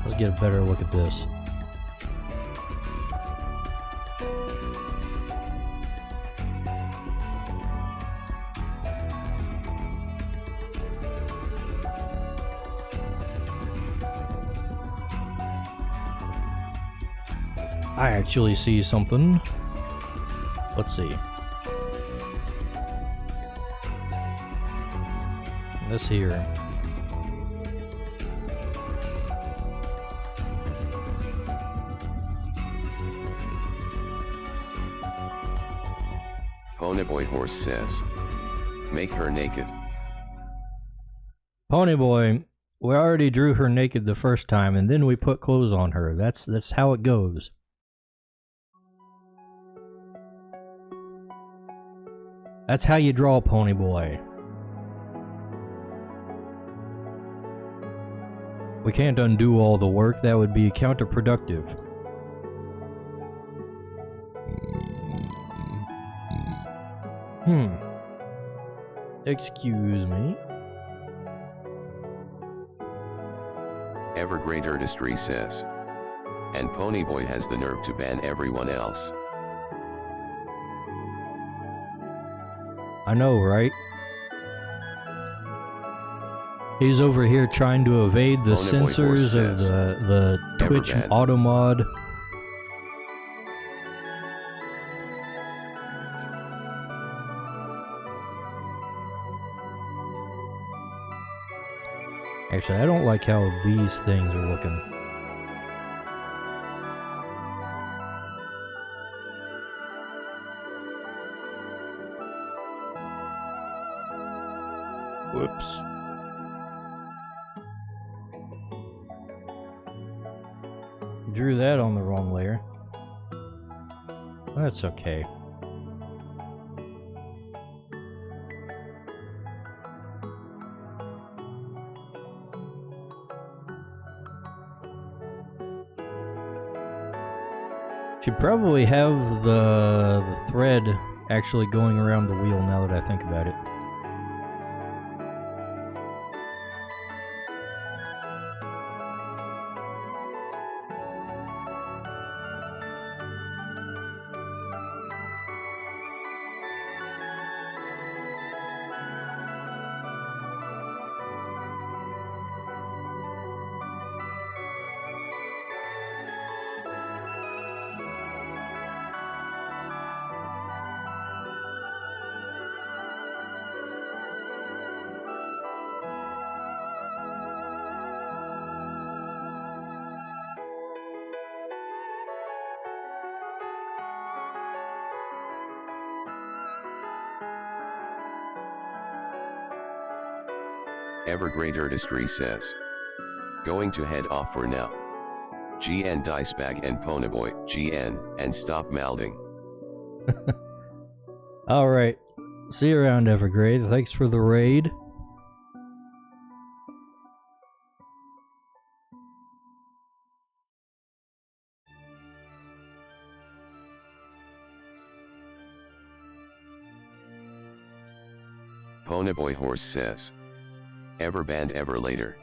Let's get a better look at this. I actually see something. Let's see. This here. Ponyboy Horse says, make her naked. Ponyboy, we already drew her naked the first time, and then we put clothes on her. That's how it goes. That's how you draw Ponyboy. We can't undo all the work. That would be counterproductive. Excuse me. Ever Great Artistry says, and Ponyboy has the nerve to ban everyone else. I know, right? He's over here trying to evade the censors of the Twitch auto mod. Actually, I don't like how these things are looking. Whoops. Drew that on the wrong layer. That's okay. Should probably have the thread actually going around the wheel now that I think about it. Ever Great Artistry says, going to head off for now. GN Dicebag and Ponyboy, GN, and stop mouthing. Alright. See you around, Evergrade. Thanks for the raid. Ponyboy Horse says, ever banned ever later.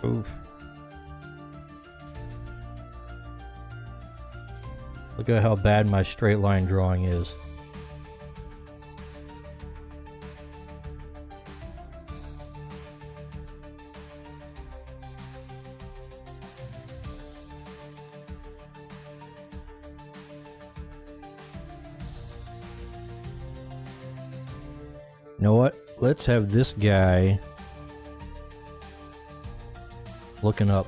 Oof. Look at how bad my straight line drawing is. You know what? Let's have this guy looking up.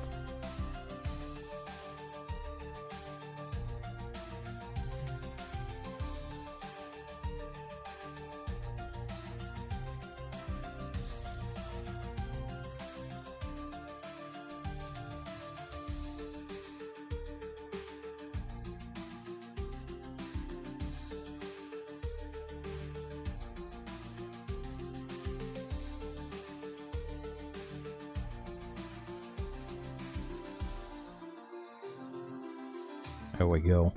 There we go.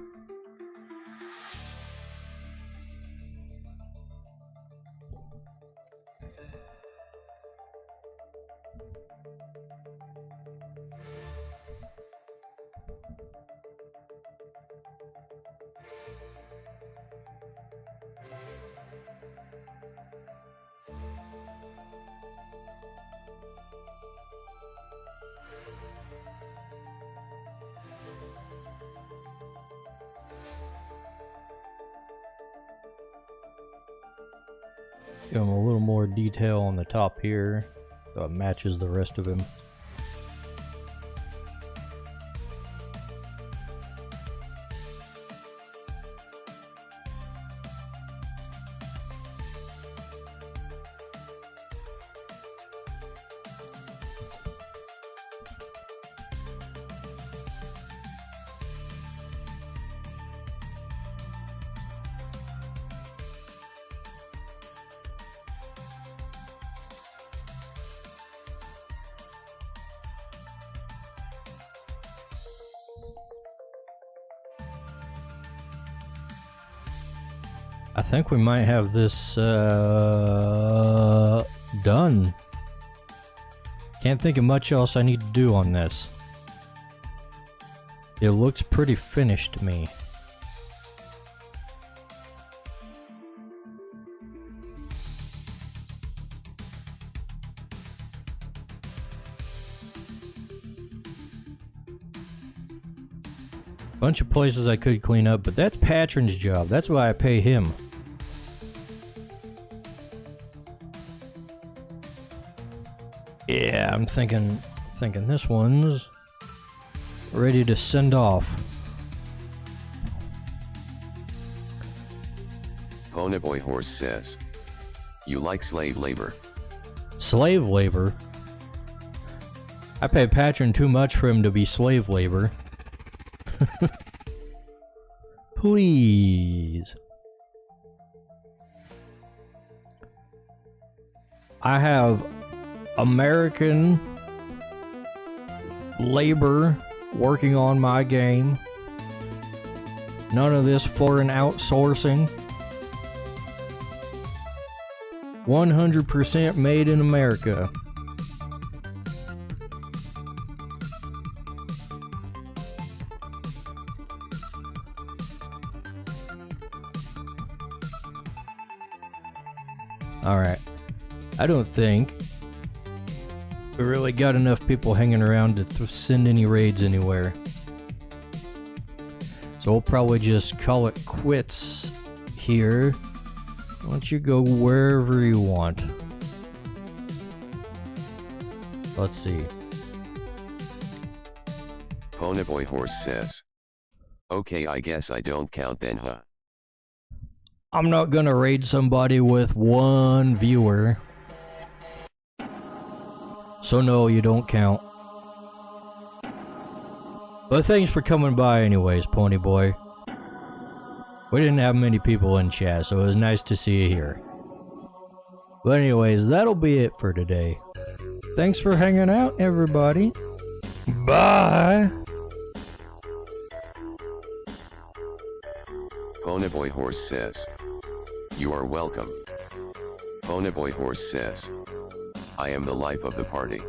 Give him a little more detail on the top here, so it matches the rest of him. I think we might have this done. Can't think of much else I need to do on this. It looks pretty finished to me. Bunch of places I could clean up, but that's Patron's job. That's why I pay him. Yeah, I'm thinking this one's ready to send off. Ponyboy Horse says, "You like slave labor?" Slave labor? I pay Patron too much for him to be slave labor. Please. I have American labor working on my game. None of this foreign outsourcing. 100% made in America. Alright, I don't think we really got enough people hanging around to send any raids anywhere. So we'll probably just call it quits here. Why don't you go wherever you want? Let's see. Ponyboy Horse says, "Okay, I guess I don't count then, huh?" I'm not gonna raid somebody with one viewer. So no, you don't count. But thanks for coming by anyways, Pony Boy. We didn't have many people in chat, so it was nice to see you here. But anyways, that'll be it for today. Thanks for hanging out, everybody. Bye! Ponyboy Horse says, "You are welcome." Ponyboy Horse says, "I am the life of the party."